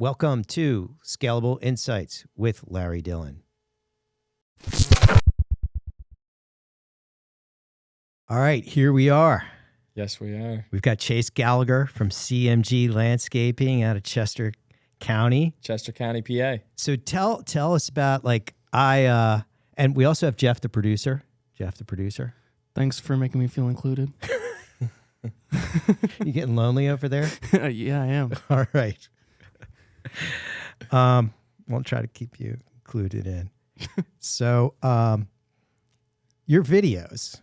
Welcome to Scalable Insights with Larry Dillon. All right, here we are. Yes, we are. We've got Chase Gallagher from CMG Landscaping out of Chester County. Chester County, PA. So tell us about and we also have Jeff the producer. Thanks for making me feel included. You getting lonely over there? Yeah, I am. All right. We'll try to keep you included in. So your videos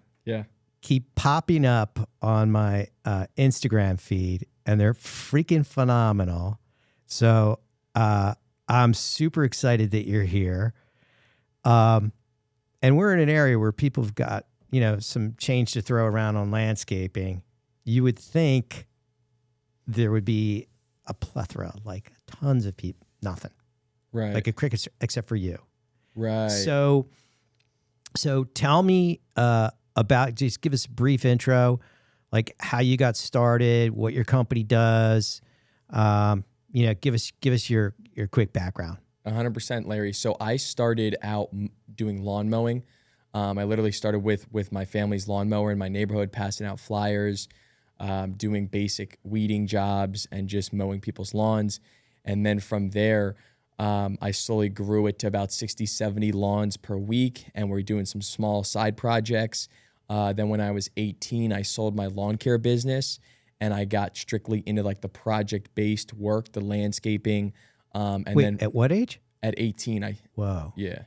keep popping up on my Instagram feed, and they're freaking phenomenal. So I'm super excited that you're here. And we're in an area where people have got, some change to throw around on landscaping. You would think there would be a plethora, like tons of people, nothing. Right. Like a cricket, except for you. Right. So tell me about, just give us a brief intro, like how you got started, what your company does. Give us your quick background. 100%, Larry. So I started out doing lawn mowing. I literally started with my family's lawnmower in my neighborhood, passing out flyers, doing basic weeding jobs and just mowing people's lawns. And then from there, I slowly grew it to about 60, 70 lawns per week. And we're doing some small side projects. Then when I was 18, I sold my lawn care business and I got strictly into like the project-based work, the landscaping. Then at what age? At 18. Whoa. Yeah.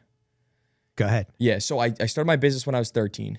Go ahead. Yeah. So I started my business when I was 13.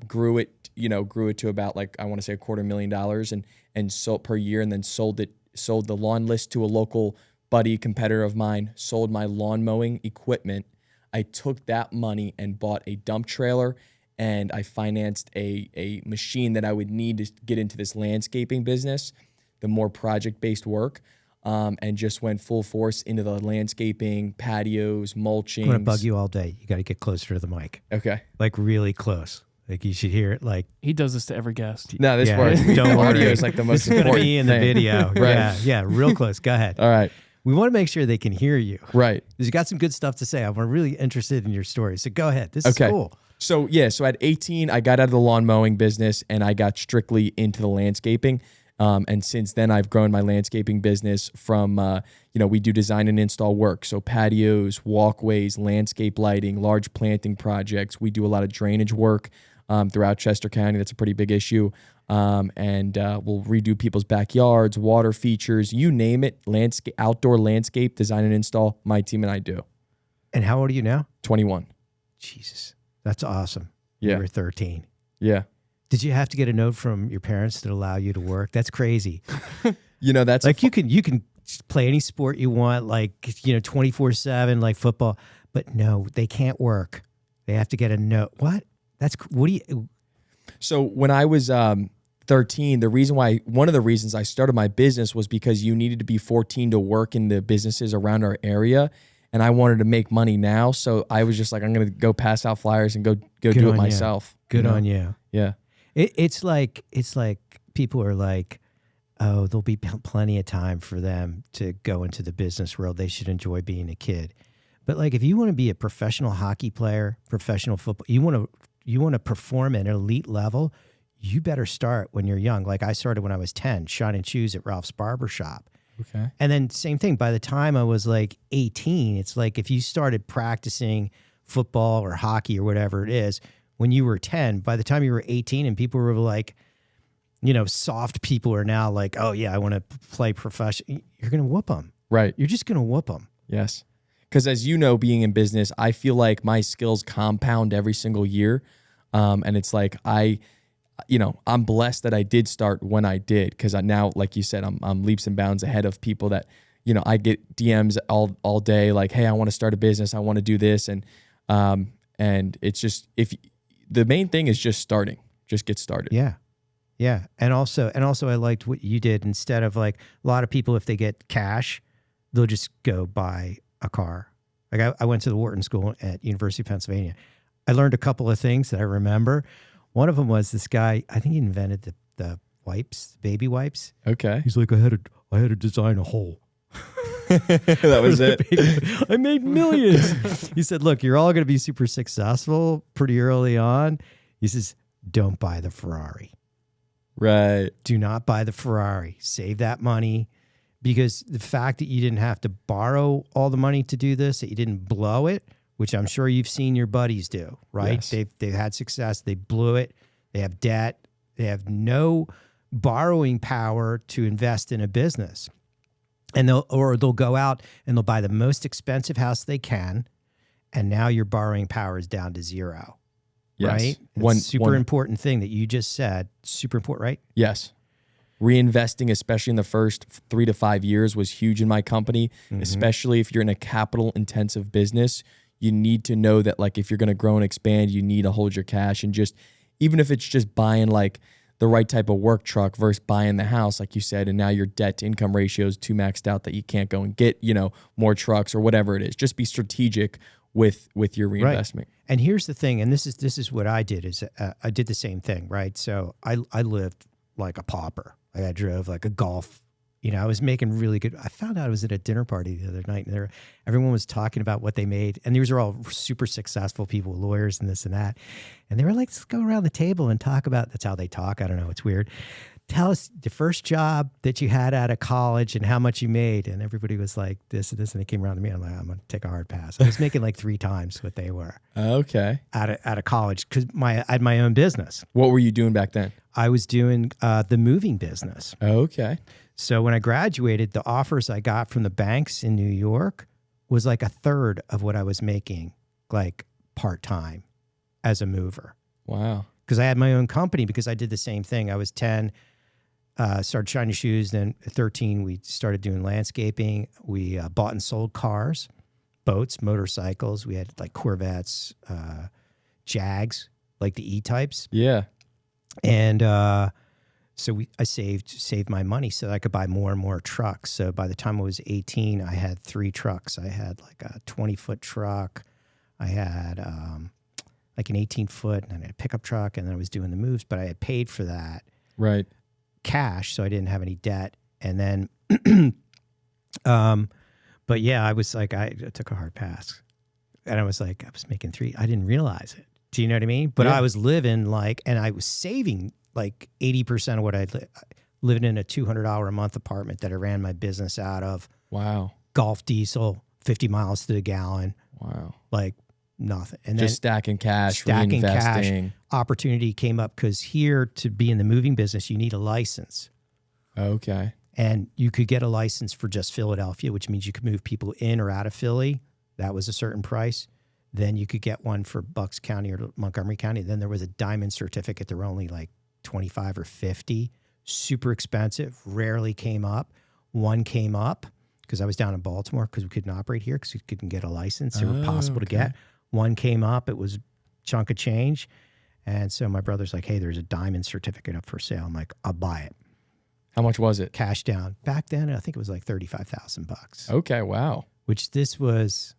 Grew it to about I want to say $250,000 and sold per year, and then sold the lawn list to a local buddy competitor of mine, sold my lawn mowing equipment. I took that money and bought a dump trailer, and I financed a machine that I would need to get into this landscaping business, the more project-based work, and just went full force into the landscaping, patios, mulching. I'm going to bug you all day. You got to get closer to the mic. Okay. Like really close. Like you should hear it. Like He does this to every guest. No, this works. Don't worry. Audio is like the most It's going to important be in the thing. video. Right. Yeah, real close. Go ahead. All right. We want to make sure they can hear you. Right. Because you got some good stuff to say. I'm really interested in your story. So go ahead. This is Okay. cool. So at 18, I got out of the lawn mowing business and I got strictly into the landscaping. And since then, I've grown my landscaping business from, we do design and install work. So patios, walkways, landscape lighting, large planting projects. We do a lot of drainage work throughout Chester County. That's a pretty big issue. We'll redo people's backyards, water features, you name it, outdoor landscape design and install. My team and I do. And how old are you now? 21. Jesus. That's awesome. Yeah. You were 13. Yeah. Did you have to get a note from your parents that allow you to work? That's crazy. That's like you can play any sport you want, 24/7, like football, but no, they can't work. They have to get a note. What? So when I was 13, one of the reasons I started my business was because you needed to be 14 to work in the businesses around our area. And I wanted to make money now. So I was just like, I'm going to go pass out flyers and go do it myself. Good on you. Yeah. It's like people are like, oh, there'll be plenty of time for them to go into the business world. They should enjoy being a kid. But like, if you want to be a professional hockey player, professional football, you want to perform at an elite level, you better start when you're young. Like I started when I was 10, shining shoes at Ralph's Barber Shop. Okay. And then same thing, by the time I was like 18, it's like if you started practicing football or hockey or whatever it is, when you were 10, by the time you were 18 and people were like, soft people are now like, oh yeah, I want to play professional. You're going to whoop them. Right. You're just going to whoop them. Yes. Because as you know, being in business, I feel like my skills compound every single year. And it's like, I'm blessed that I did start when I did, because now, like you said, I'm leaps and bounds ahead of people that, I get DMs all day like, hey, I want to start a business. I want to do this. And it's just, the main thing is just starting, just get started. Yeah. Yeah. And also I liked what you did. Instead of like a lot of people, if they get cash, they'll just go buy a car. Like I went to the Wharton School at University of Pennsylvania. I learned a couple of things that I remember. One of them was this guy, I think he invented the wipes, baby wipes. Okay. He's like, I had to design a hole. That was it. I made millions. He said, look, you're all going to be super successful pretty early on. He says, don't buy the Ferrari. Right. Do not buy the Ferrari. Save that money, because the fact that you didn't have to borrow all the money to do this, that you didn't blow it, which I'm sure you've seen your buddies do, right? Yes. They've had success. They blew it. They have debt. They have no borrowing power to invest in a business. And they'll go out and they'll buy the most expensive house they can. And now your borrowing power is down to zero. Yes. Right? One super important thing that you just said. Super important, right? Yes. Reinvesting, especially in the first 3 to 5 years, was huge in my company, especially if you're in a capital intensive business. You need to know that, like, if you're going to grow and expand, you need to hold your cash, and just, even if it's just buying like the right type of work truck versus buying the house, like you said, and now your debt to income ratio is too maxed out that you can't go and get, more trucks or whatever it is. Just be strategic with your reinvestment. Right. And here's the thing, and this is what I did, is I did the same thing, right? So I lived like a pauper. Like, I drove like a Golf. I was making really good. I found out I was at a dinner party the other night, and everyone was talking about what they made. And these are all super successful people, lawyers and this and that. And they were like, let's go around the table and talk about, that's how they talk. I don't know. It's weird. Tell us the first job that you had out of college and how much you made. And everybody was like this and this. And they came around to me. I'm like, I'm going to take a hard pass. I was making like 3 times what they were. Okay. Out of college, because I had my own business. What were you doing back then? I was doing the moving business. Okay. So when I graduated, the offers I got from the banks in New York was like a third of what I was making, like part-time as a mover. Wow. Because I had my own company, because I did the same thing. I was 10, started shiny shoes. Then at 13, we started doing landscaping. We bought and sold cars, boats, motorcycles. We had like Corvettes, Jags, like the E-types. Yeah. And so I saved my money so that I could buy more and more trucks. So by the time I was 18, I had 3 trucks. I had like a 20-foot truck. I had like an 18-foot, and I had a pickup truck, and then I was doing the moves, but I had paid for that. Right. Cash, so I didn't have any debt. And then, but yeah, I was like, I took a hard pass. And I was like, I was making 3. I didn't realize it. Do you know what I mean? But I was living like, and I was saving like 80% of what I'd living in a $200 a month apartment that I ran my business out of. Wow. Golf diesel, 50 miles to the gallon. Wow. Like nothing. And just then stacking cash, stacking reinvesting. cash. Opportunity came up, because here, to be in the moving business, you need a license. Okay. And you could get a license for just Philadelphia, which means you could move people in or out of Philly. That was a certain price. Then you could get one for Bucks County or Montgomery County. Then there was a diamond certificate. They were only like 25 or 50. Super expensive. Rarely came up. One came up because I was down in Baltimore, because we couldn't operate here because we couldn't get a license. They were possible to get. One came up. It was a chunk of change. And so my brother's like, hey, there's a diamond certificate up for sale. I'm like, I'll buy it. How much was it? Cash down. Back then, I think it was like $35,000. Okay, wow. Which this was,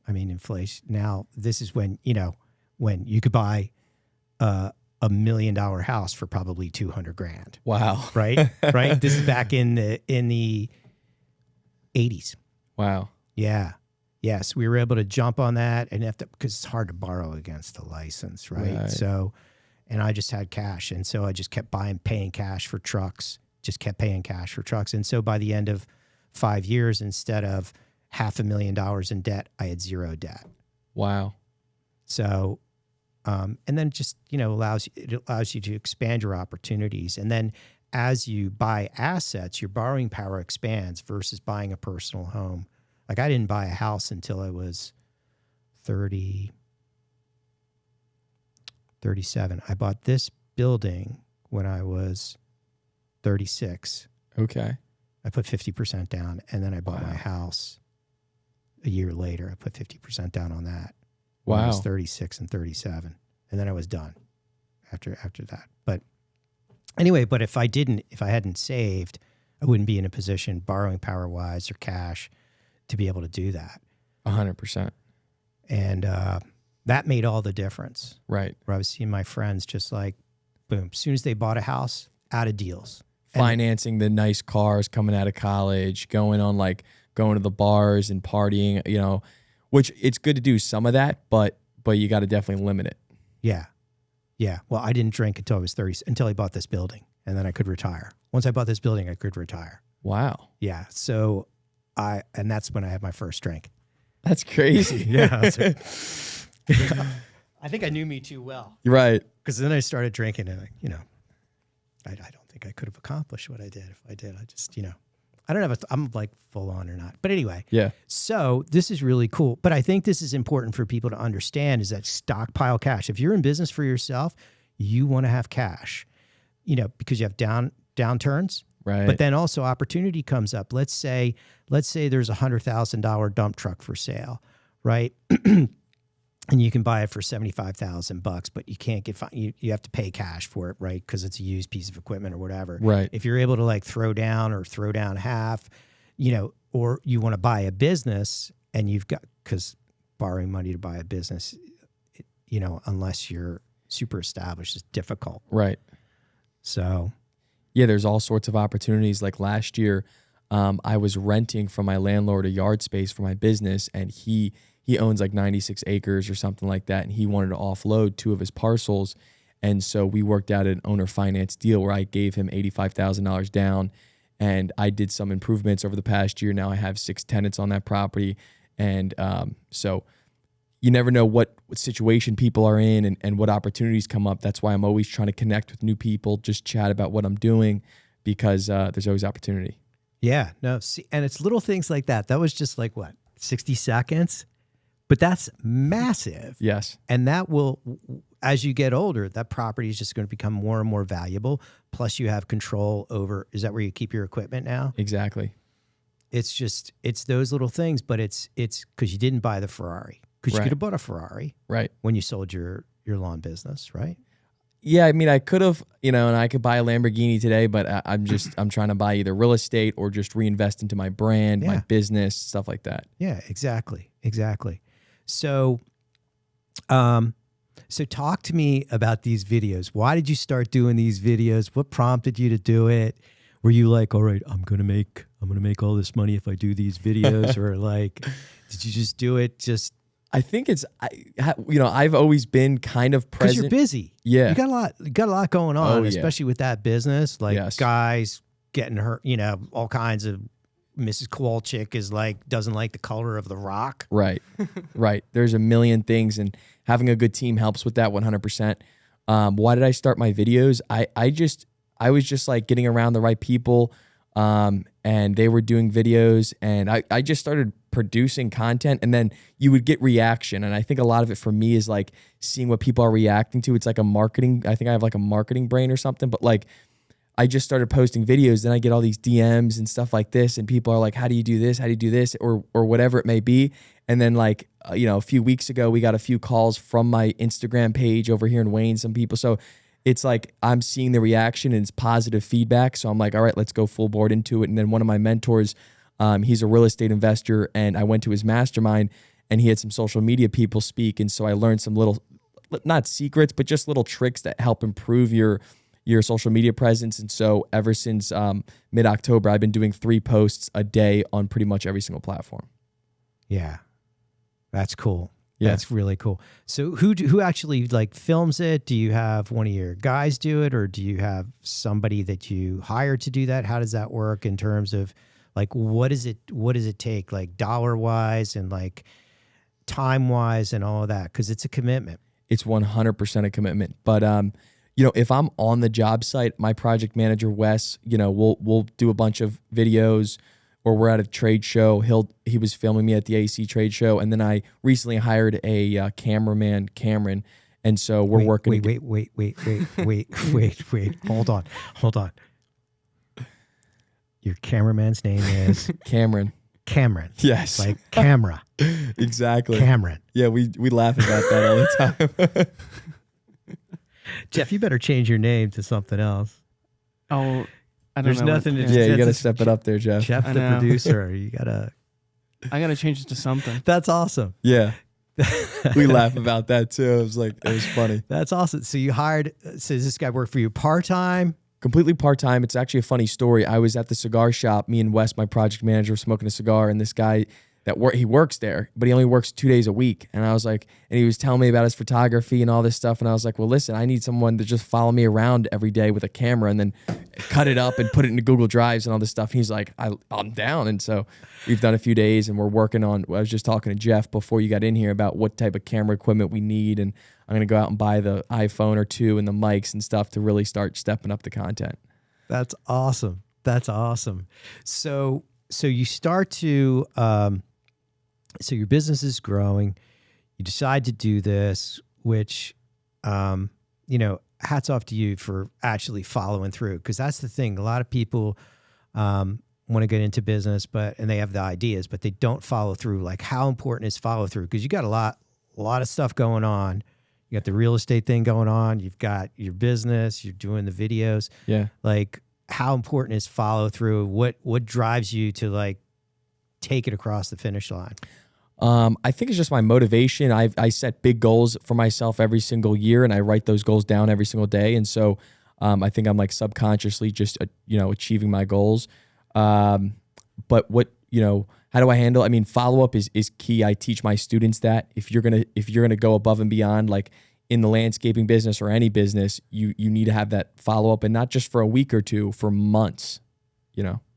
I mean, inflation. Now, this is when you could buy a $1 million house for probably $200,000. Wow. Right? Right? This is back in the 80s. Wow. Yeah. Yes, we were able to jump on that, and because it's hard to borrow against a license, right? So, and I just had cash, and so I just kept paying cash for trucks. Just kept paying cash for trucks, and so by the end of 5 years, instead of $500,000 in debt, I had 0 debt. Wow. So, and then just allows you to expand your opportunities, and then as you buy assets, your borrowing power expands versus buying a personal home. Like, I didn't buy a house until I was 37. I bought this building when I was 36. Okay. I put 50% down, and then I bought my house a year later. I put 50% down on that. When I was 36 and 37. And then I was done after that. But anyway, if I hadn't saved, I wouldn't be in a position, borrowing power wise or cash, to be able to do that. 100%. And that made all the difference. Right. Where I was seeing my friends just like, boom, as soon as they bought a house, out of deals. Financing the nice cars coming out of college, going on like going to the bars and partying, you know, which it's good to do some of that, but you got to definitely limit it. Yeah. Yeah. Well, I didn't drink until I was 30, until I bought this building, and then I could retire. Once I bought this building, I could retire. Wow. Yeah. So and that's when I had my first drink. That's crazy. Yeah. I think I knew me too well. You're right. Because then I started drinking, and I don't think I could have accomplished what I did if I did. I just, I don't have I'm like full on or not. But anyway. Yeah. So this is really cool. But I think this is important for people to understand, is that stockpile cash. If you're in business for yourself, you want to have cash, because you have downturns. Right. But then also opportunity comes up. Let's say there's $100,000 dump truck for sale, right? And you can buy it for $75,000, but you can't get you have to pay cash for it, right? Because it's a used piece of equipment or whatever. Right. If you're able to like throw down half, or you want to buy a business, and because borrowing money to buy a business, unless you're super established, is difficult. Right. So. Yeah, there's all sorts of opportunities. Like last year, I was renting from my landlord a yard space for my business, and he owns like 96 acres or something like that, and he wanted to offload 2 of his parcels. And so we worked out an owner finance deal where I gave him $85,000 down, and I did some improvements over the past year. Now I have 6 tenants on that property. And so you never know what situation people are in and what opportunities come up. That's why I'm always trying to connect with new people, just chat about what I'm doing, because there's always opportunity. Yeah, no, see, and it's little things like that. That was just like, 60 seconds? But that's massive. Yes. And that will, as you get older, that property is just going to become more and more valuable. Plus you have control over, is that where you keep your equipment now? Exactly. It's those little things, but it's because you didn't buy the Ferrari. Because you could have bought a Ferrari, right, when you sold your lawn business, right? Yeah, I mean, I could have, and I could buy a Lamborghini today, but I'm trying to buy either real estate or just reinvest into my brand, my business, stuff like that. Yeah, exactly. So, so talk to me about these videos. Why did you start doing these videos? What prompted you to do it? Were you like, all right, I'm gonna make all this money if I do these videos, or like, did you just do it I think I've always been kind of present. Because you're busy. Yeah. You got a lot going on, especially with that business. Like guys getting hurt, all kinds of, Mrs. Kowalczyk is like, doesn't like the color of the rock. Right. Right. There's a million things, and having a good team helps with that 100%. Why did I start my videos? I was just like getting around the right people, and they were doing videos, and I just started producing content, and then you would get reaction. And I think a lot of it for me is like seeing what people are reacting to. It's like I think I have like a marketing brain or something, but like I just started posting videos, then I get all these DMs and stuff like this, and people are like, how do you do this? How do you do this? Or whatever it may be. And then like, a few weeks ago, we got a few calls from my Instagram page over here in Wayne, some people. So it's like I'm seeing the reaction and it's positive feedback. So I'm like, all right, let's go full board into it. And then one of my mentors, he's a real estate investor, and I went to his mastermind, and he had some social media people speak. And so I learned some little, not secrets, but just little tricks that help improve your social media presence. And so ever since mid-October, I've been doing 3 posts a day on pretty much every single platform. Yeah, that's cool. Yeah. That's really cool. So who actually like films it? Do you have one of your guys do it, or do you have somebody that you hire to do that? How does that work in terms of like, what does it take, like dollar-wise and like time-wise and all of that? Because it's a commitment. It's 100% a commitment. But if I'm on the job site, my project manager Wes, we'll do a bunch of videos, or we're at a trade show. He was filming me at the AC trade show, and then I recently hired a cameraman, Cameron, and so we're working. Wait. Hold on. Your cameraman's name is Cameron. Cameron. Yes. Like camera. Exactly. Cameron. Yeah, we laugh about that all the time. Jeff, you better change your name to something else. Oh, I don't There's know. nothing to Yeah, you got to step it up there, Jeff. Jeff, the producer. I gotta change it to something. That's awesome. Yeah. We laugh about that too. It was funny. That's awesome. So you hired, so does this guy work for you part-time? Completely part-time. It's actually a funny story. I was at the cigar shop. Me and Wes, my project manager, were smoking a cigar, and this guy he works there, but he only works 2 days a week. And I was like, and he was telling me about his photography and all this stuff. And I was like, well, listen, I need someone to just follow me around every day with a camera and then cut it up and put it into Google Drives and all this stuff. And he's like, I'm down. And so we've done a few days, and we're working on, I was just talking to Jeff before you got in here about what type of camera equipment we need. And I'm going to go out and buy the iPhone or two and the mics and stuff to really start stepping up the content. That's awesome. That's awesome. So you start to, so your business is growing. You decide to do this, which, hats off to you for actually following through. Because that's the thing. A lot of people want to get into business, and they have the ideas, but they don't follow through. Like, how important is follow through? Because you got a lot of stuff going on. You got the real estate thing going on. You've got your business. You're doing the videos. Yeah. Like, how important is follow through? What drives you to like take it across the finish line? I think it's just my motivation. I set big goals for myself every single year, and I write those goals down every single day. And so I think I'm like subconsciously just achieving my goals. But what how do I handle? I mean, follow up is key. I teach my students that if you're gonna go above and beyond, like in the landscaping business or any business, you need to have that follow up, and not just for a week or two, for months.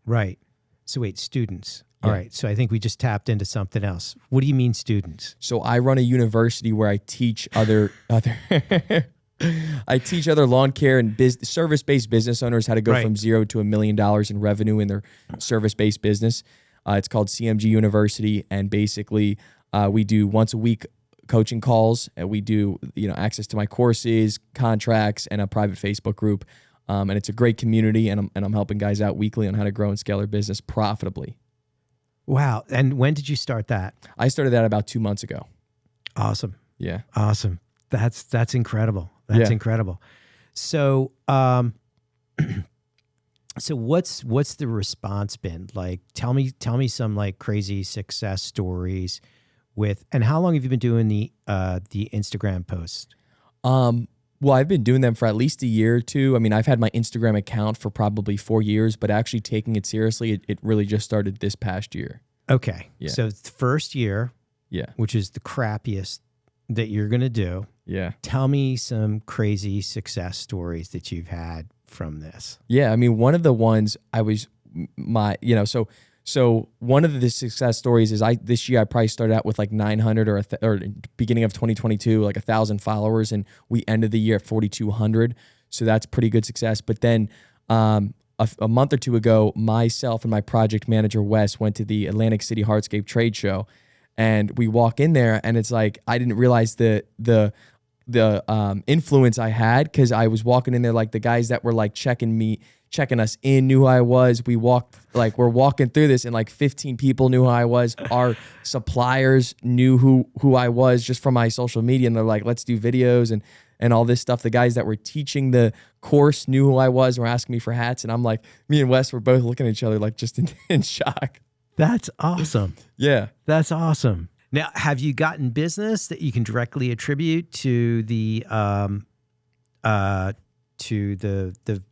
Right. So wait, students. All right. So I think we just tapped into something else. What do you mean students? So I run a university where I teach other I teach other lawn care and service-based business owners how to go from $0 to $1 million in revenue in their service-based business. It's called CMG University, and basically we do once a week coaching calls, and we do access to my courses, contracts, and a private Facebook group. And it's a great community, and I'm helping guys out weekly on how to grow and scale their business profitably. Wow. And when did you start that? I started that about 2 months ago. Awesome. Yeah. Awesome. That's incredible. That's incredible. So, so what's the response been like? Tell me some like crazy success stories and how long have you been doing the Instagram posts? Well, I've been doing them for at least a year or two. I mean, I've had my Instagram account for probably 4 years, but actually taking it seriously, it really just started this past year. Okay. Yeah. So the first year, which is the crappiest that you're going to do. Yeah. Tell me some crazy success stories that you've had from this. Yeah. I mean, one of the ones so one of the success stories is this year I probably started out with like 900 or beginning of 2022, like 1,000 followers, and we ended the year at 4,200. So that's pretty good success. But then a month or two ago, myself and my project manager, Wes, went to the Atlantic City Hardscape Trade Show, and we walk in there, and it's like, I didn't realize the influence I had, because I was walking in there, like the guys that were like checking us in knew who I was. We're walking through this, and like 15 people knew who I was. Our suppliers knew who I was just from my social media, and they're like, let's do videos and all this stuff. The guys that were teaching the course knew who I was and were asking me for hats, and I'm like, me and Wes were both looking at each other like just in shock. That's awesome. Yeah. That's awesome. Now, have you gotten business that you can directly attribute to the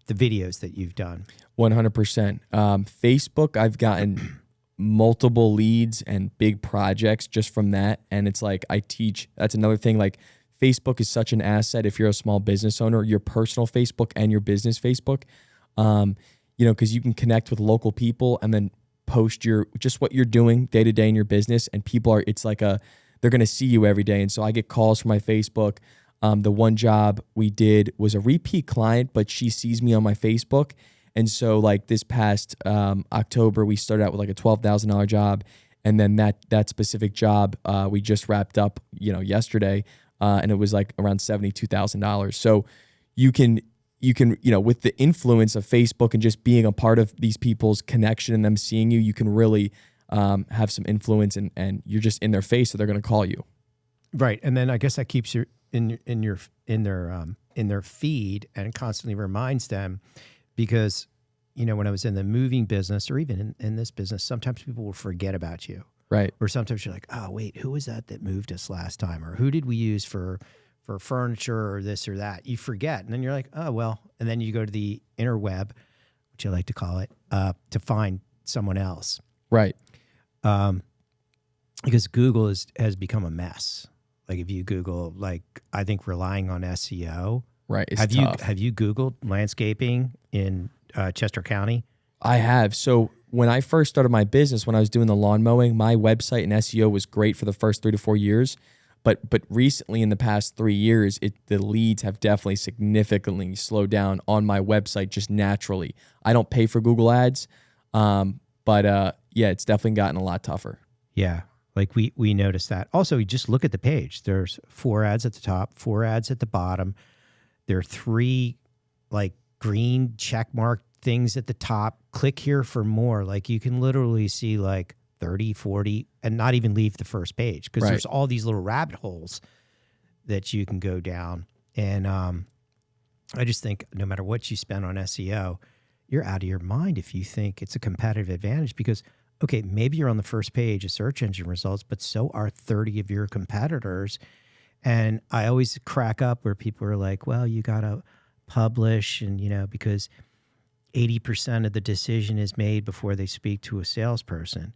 videos that you've done? 100%. Facebook, I've gotten multiple leads and big projects just from that. And it's like, that's another thing. Like, Facebook is such an asset if you're a small business owner, your personal Facebook and your business Facebook, because you can connect with local people and then post just what you're doing day to day in your business. And people they're going to see you every day. And so I get calls from my Facebook. The one job we did was a repeat client, but she sees me on my Facebook. And so like this past October, we started out with like a $12,000 job. And then that specific job, we just wrapped up, yesterday, and it was like around $72,000. So you can, with the influence of Facebook and just being a part of these people's connection and them seeing you, you can really have some influence, and you're just in their face, so they're going to call you. Right. And then I guess that keeps you in their feed, and constantly reminds them, because, when I was in the moving business, or even in this business, sometimes people will forget about you. Right. Or sometimes you're like, oh, wait, who was that moved us last time? Or who did we use for for furniture or this or that. You forget. And then you're like, oh, well. And then you go to the interweb, which I like to call it, to find someone else. Right. Because Google has become a mess. Like if you Google, like I think relying on SEO. Right. It's have tough. you Googled landscaping in Chester County? I have. So when I first started my business, when I was doing the lawn mowing, my website and SEO was great for the first 3 to 4 years. But recently in the past 3 years, the leads have definitely significantly slowed down on my website just naturally. I don't pay for Google ads. But it's definitely gotten a lot tougher. Yeah. Like we noticed that. Also, you just look at the page. There's 4 ads at the top, 4 ads at the bottom. There are 3 like green check mark things at the top. Click here for more. Like you can literally see like 30, 40 and not even leave the first page because there's all these little rabbit holes that you can go down. And I just think no matter what you spend on SEO, you're out of your mind if you think it's a competitive advantage because, okay, maybe you're on the first page of search engine results, but so are 30 of your competitors. And I always crack up where people are like, well, you got to publish and, because 80% of the decision is made before they speak to a salesperson.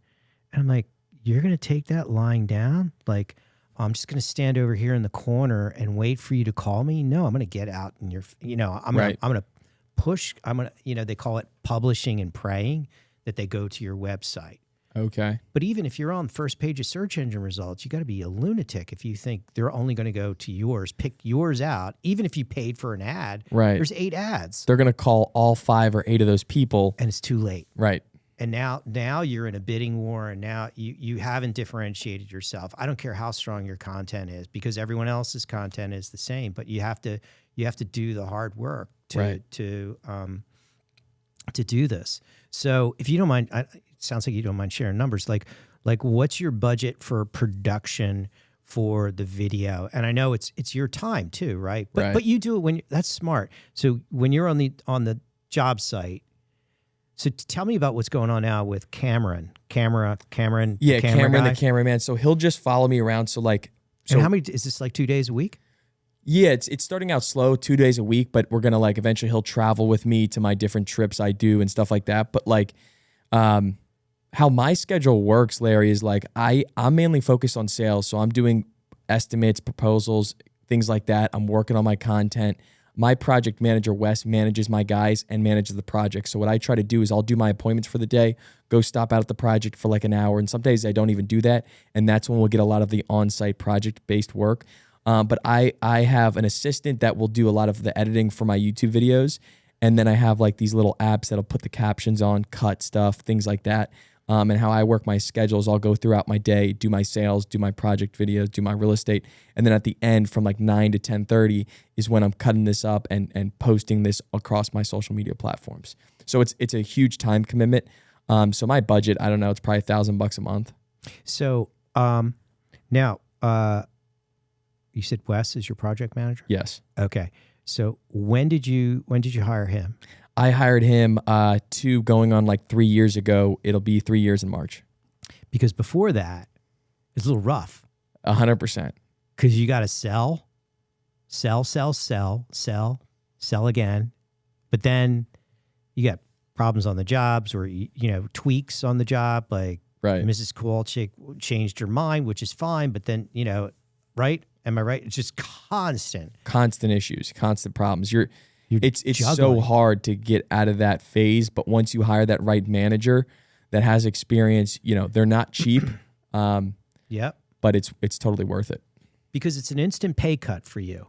And I'm like, you're going to take that lying down? Like, I'm just going to stand over here in the corner and wait for you to call me? No, I'm going to get out in your, I'm going to push, they call it publishing and praying that they go to your website. Okay. But even if you're on the first page of search engine results, you got to be a lunatic if you think they're only going to go to yours, pick yours out. Even if you paid for an ad, there's 8 ads. They're going to call all 5 or 8 of those people. And it's too late. Right. And now you're in a bidding war, and now you haven't differentiated yourself. I don't care how strong your content is because everyone else's content is the same, but you have to do the hard work to do this. So if you don't mind, it sounds like you don't mind sharing numbers. Like what's your budget for production for the video? And I know it's your time too, right? But you do it when that's smart. So when you're on the job site. So tell me about what's going on now with Cameron. Yeah, Cameron, guy. the cameraman. So he'll just follow me around. And how many is this? Like 2 days a week? Yeah, it's starting out slow, 2 days a week, but we're gonna eventually he'll travel with me to my different trips I do and stuff like that. But how my schedule works, Larry, is I'm mainly focused on sales. So I'm doing estimates, proposals, things like that. I'm working on my content. My project manager, Wes, manages my guys and manages the project. So what I try to do is I'll do my appointments for the day, go stop out at the project for an hour. And some days I don't even do that. And that's when we'll get a lot of the on-site project-based work. But I have an assistant that will do a lot of the editing for my YouTube videos. And then I have these little apps that'll put the captions on, cut stuff, things like that. And how I work my schedules, I'll go throughout my day, do my sales, do my project videos, do my real estate. And then at the end from 9 to 10:30 is when I'm cutting this up and posting this across my social media platforms. So it's a huge time commitment. So my budget, I don't know, it's probably $1,000 a month. So now you said Wes is your project manager? Yes. Okay. So when did you hire him? I hired him going on 3 years ago. It'll be 3 years in March. Because before that, it's a little rough. 100%. Because you got to sell again. But then you got problems on the jobs or, tweaks on the job. Like Mrs. Kowalczyk changed her mind, which is fine. But then, right? Am I right? It's just constant issues, constant problems. It's juggling. So hard to get out of that phase, but once you hire that right manager that has experience, they're not cheap. Yep. But it's totally worth it. Because it's an instant pay cut for you.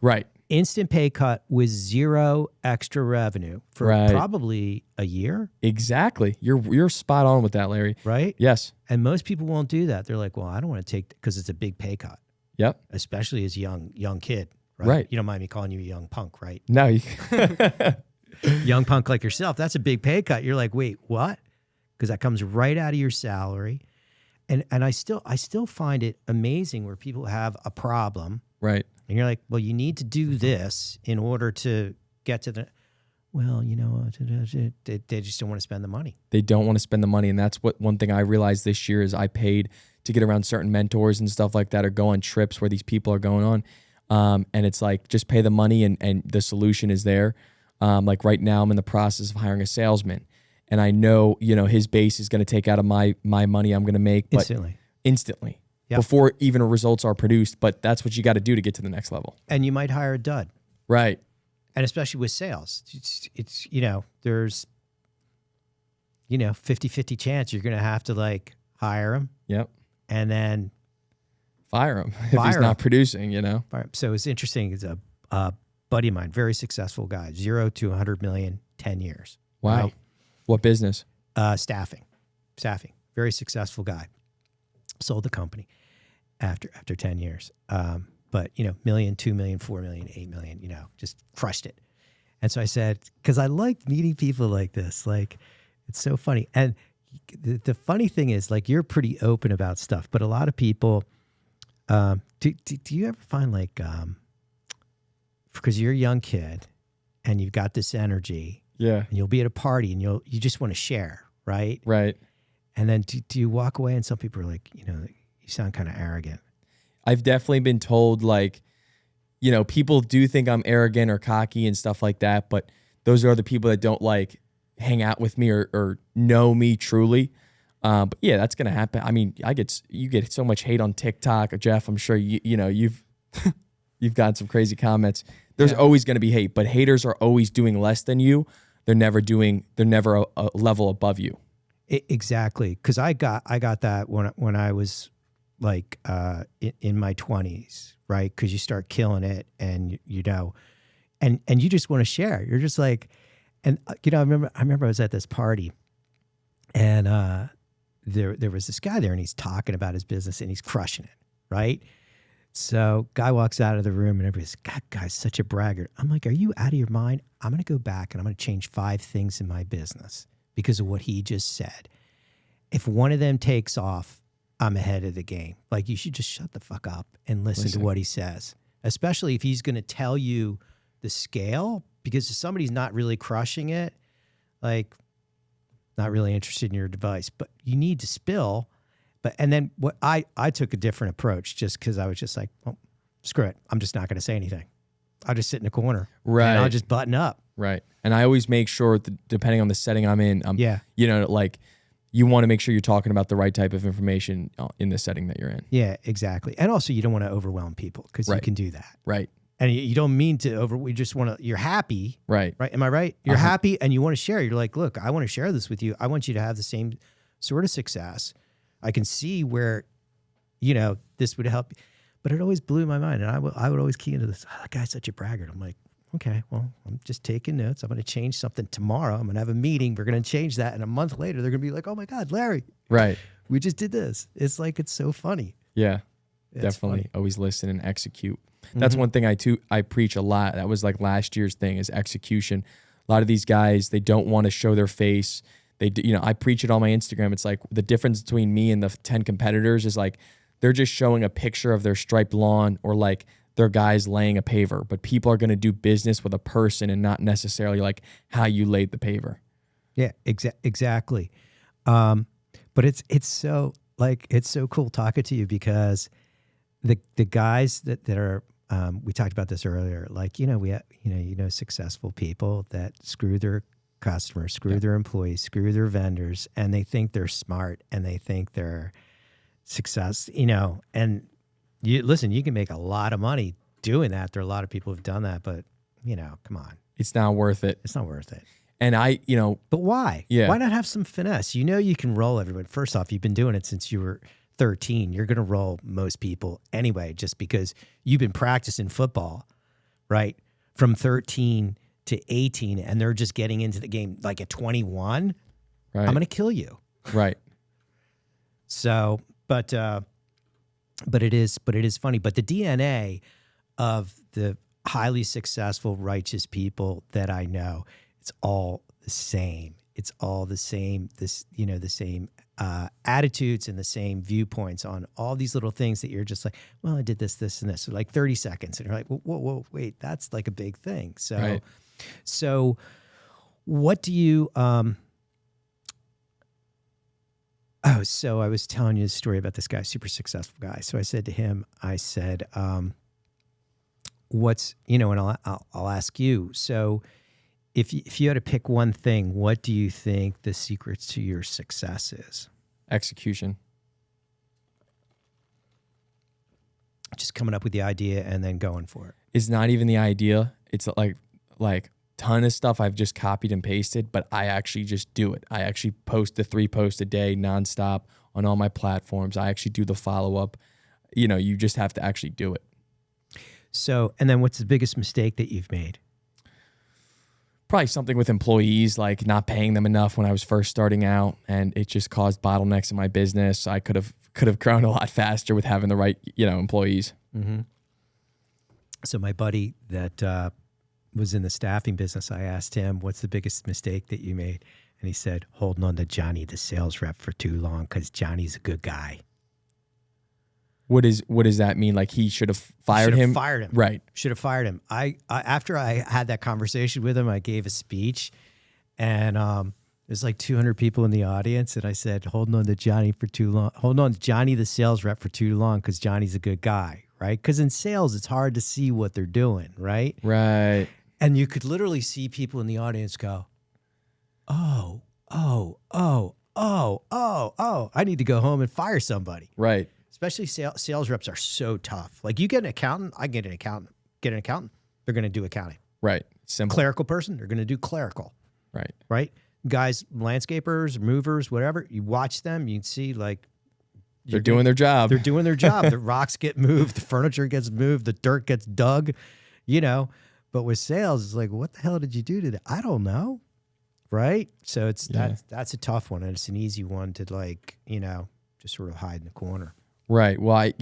Right. Instant pay cut with 0 extra revenue for probably a year. Exactly. You're spot on with that, Larry. Right? Yes. And most people won't do that. They're like, well, I don't want to take because it's a big pay cut. Yep. Especially as a young kid. Right. You don't mind me calling you a young punk, right? No. Young punk like yourself, that's a big pay cut. You're like, wait, what? Because that comes right out of your salary. And I still find it amazing where people have a problem. Right. And you're like, well, you need to do this in order to get to the, well, they just don't want to spend the money. They don't want to spend the money. And that's one thing I realized this year is I paid to get around certain mentors and stuff like that or go on trips where these people are going on. And it's like, just pay the money and the solution is there. Like right now I'm in the process of hiring a salesman, and I know, his base is going to take out of my money I'm going to make, but instantly yep. Before even results are produced. But that's what you got to do to get to the next level. And you might hire a dud. Right. And especially with sales, it's there's, 50-50 chance you're going to have to like hire him. Yep. And then fire him if he's not producing, So it's interesting. It's a buddy of mine, very successful guy, 0 to 100 million, 10 years. Wow. Right? What business? Staffing. Very successful guy. Sold the company after 10 years. But, million, 2 million, 4 million, 8 million, just crushed it. And so I said, because I like meeting people like this, like, it's so funny. And the funny thing is, like, you're pretty open about stuff, but a lot of people, do you ever find like, because you're a young kid and you've got this energy, yeah, and you'll be at a party and you just want to share, right? Right. And then do you walk away and some people are like, you sound kind of arrogant. I've definitely been told, like, people do think I'm arrogant or cocky and stuff like that, but those are the people that don't like hang out with me or know me truly. But yeah, that's gonna happen. I mean, you get so much hate on TikTok, Jeff. I'm sure you've you've gotten some crazy comments. There's always gonna be hate, but haters are always doing less than you. They're never a level above you. Exactly, because I got that when I was like in my 20s, right? Because you start killing it, and and you just want to share. You're just like, and I remember I was at this party, and there was this guy there, and he's talking about his business, and he's crushing it, right? So guy walks out of the room, and everybody's, God, guy's such a braggart. I'm like, are you out of your mind? I'm going to go back, and I'm going to change 5 things in my business because of what he just said. If one of them takes off, I'm ahead of the game. Like, you should just shut the fuck up and listen to what he says, especially if he's going to tell you the scale, because if somebody's not really crushing it, like, not really interested in your device, but you need to spill. And then what I took a different approach, just because I was just like, well, screw it. I'm just not going to say anything. I'll just sit in the corner. Right. And I'll just button up. Right. And I always make sure that depending on the setting I'm in, like, you want to make sure you're talking about the right type of information in the setting that you're in. Yeah, exactly. And also you don't want to overwhelm people, because you can do that. Right. And you don't mean to we just want to, you're happy. Right. Right. Am I right? You're happy and you want to share. You're like, look, I want to share this with you. I want you to have the same sort of success. I can see where, this would help. But it always blew my mind. And I would always key into this. Oh, that guy's such a braggart. I'm like, okay, well, I'm just taking notes. I'm going to change something tomorrow. I'm going to have a meeting. We're going to change that. And a month later, they're going to be like, oh my God, Larry. Right. We just did this. It's like, it's so funny. Yeah, definitely. Funny. Always listen and execute. That's one thing I preach a lot. That was like last year's thing, is execution. A lot of these guys, they don't want to show their face. I preach it on my Instagram. It's like the difference between me and the 10 competitors is like, they're just showing a picture of their striped lawn, or like their guys laying a paver, but people are going to do business with a person and not necessarily like how you laid the paver. Yeah, exactly. But it's so cool talking to you, because the guys that are, we talked about this earlier, like, we have, successful people that screw their customers, screw their employees, screw their vendors, and they think they're smart and they think they're success, and you can make a lot of money doing that. There are a lot of people who've done that, but come on. It's not worth it. It's not worth it. And but why? Yeah. Why not have some finesse? You can roll everyone. First off, you've been doing it since you were 13. You're going to roll most people anyway, just because you've been practicing football, right? From 13 to 18, and they're just getting into the game like at 21. Right. I'm going to kill you. Right. So, but it is funny. But the DNA of the highly successful, righteous people that I know, it's all the same. It's all the same. The same attitudes and the same viewpoints on all these little things that you're just like, well, I did this, and this, so like 30 seconds, and you're like, whoa, wait, that's like a big thing. So, right. So, what do you? So I was telling you a story about this guy, super successful guy. So I said to him, what's, and I'll ask you. So if you had to pick one thing, what do you think the secrets to your success is? Execution. Just coming up with the idea and then going for it. It's not even the idea. It's like ton of stuff I've just copied and pasted, but I actually just do it. I actually post the 3 posts a day nonstop on all my platforms. I actually do the follow-up. You just have to actually do it. So, and then what's the biggest mistake that you've made? Probably something with employees, like not paying them enough when I was first starting out, and it just caused bottlenecks in my business. I could have grown a lot faster with having the right, employees. Mm-hmm. So my buddy that was in the staffing business, I asked him, what's the biggest mistake that you made? And he said, holding on to Johnny, the sales rep, for too long, because Johnny's a good guy. What does that mean? Like he should have fired him? Fired him. Right. Should have fired him. I after I had that conversation with him, I gave a speech, and there's like 200 people in the audience, and I said, holding on to Johnny for too long. Holding on to Johnny, the sales rep, for too long, because Johnny's a good guy, right? Because in sales, it's hard to see what they're doing, right? Right. And you could literally see people in the audience go, oh, I need to go home and fire somebody. Right. Especially sales reps are so tough. Like you get an accountant, I get an accountant. Get an accountant, they're going to do accounting. Right. Simple. Clerical person, they're going to do clerical. Right. Right. Guys, landscapers, movers, whatever. You watch them, you can see like they're doing their job. They're doing their job. The rocks get moved, the furniture gets moved, the dirt gets dug. But with sales, it's like, what the hell did you do today? I don't know. Right. So that's a tough one, and it's an easy one to just sort of hide in the corner. Right. Well, at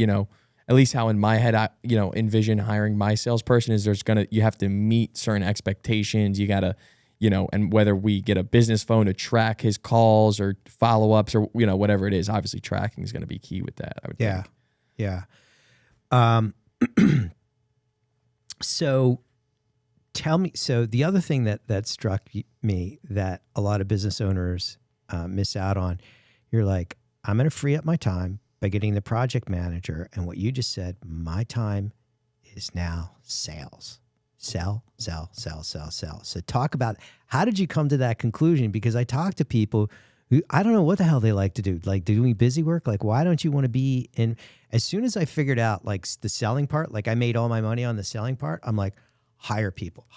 least how in my head, I, envision hiring my salesperson is you have to meet certain expectations. You got to, and whether we get a business phone to track his calls or follow-ups or, whatever it is, obviously tracking is going to be key with that, I would think. Yeah. So tell me, the other thing that struck me that a lot of business owners miss out on, you're like, I'm going to free up my time by getting the project manager. And what you just said, my time is now sales. Sell. So talk about, how did you come to that conclusion? Because I talk to people who, I don't know what the hell they like to do. Like doing busy work. Like, why don't you want to be in? As soon as I figured out like the selling part, like I made all my money on the selling part, I'm like, hire people.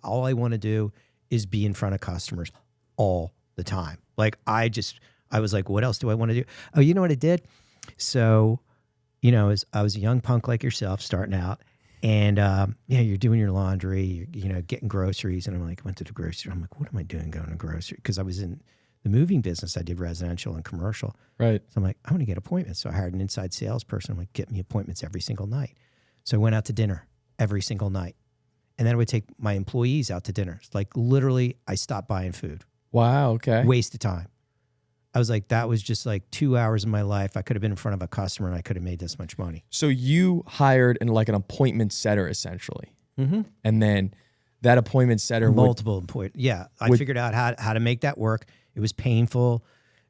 All I want to do is be in front of customers all the time. Like I was like, what else do I want to do? Oh, you know what I did? So, I was a young punk like yourself starting out, and you're doing your laundry, you're getting groceries, and I'm like, went to the grocery store. I'm like, what am I doing going to grocery? Because I was in the moving business. I did residential and commercial. Right. So I'm like, I want to get appointments. So I hired an inside salesperson. I'm like, get me appointments every single night. So I went out to dinner every single night, and then I would take my employees out to dinner. Like literally, I stopped buying food. Wow. Okay. Waste of time. I was like, that was just like 2 hours of my life. I could have been in front of a customer and I could have made this much money. So you hired an appointment setter essentially. Mm-hmm. And then that appointment setter multiple appointments. Yeah. I figured out how to make that work. It was painful.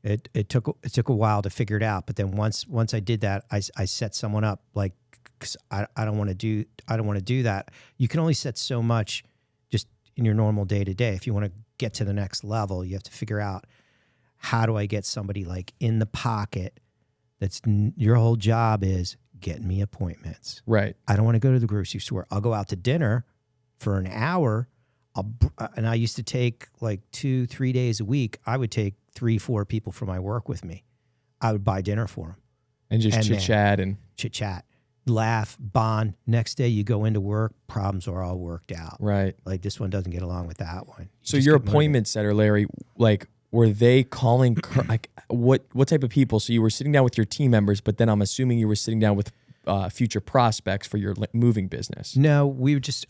It took a while to figure it out. But then once I did that, I set someone up like, cause I don't want to do that. You can only set so much just in your normal day to day. If you want to get to the next level, you have to figure out, how do I get somebody like in the pocket your whole job is getting me appointments. Right. I don't want to go to the grocery store. I'll go out to dinner for an hour. And I used to take like 2-3 days a week. I would take 3-4 people from my work with me. I would buy dinner for them. And just chit-chat. Laugh, bond. Next day you go into work, problems are all worked out. Right. Like this one doesn't get along with that one. So your appointment setter, Larry, like, were they calling like what type of people? So you were sitting down with your team members, but then I'm assuming you were sitting down with future prospects for your moving business. No,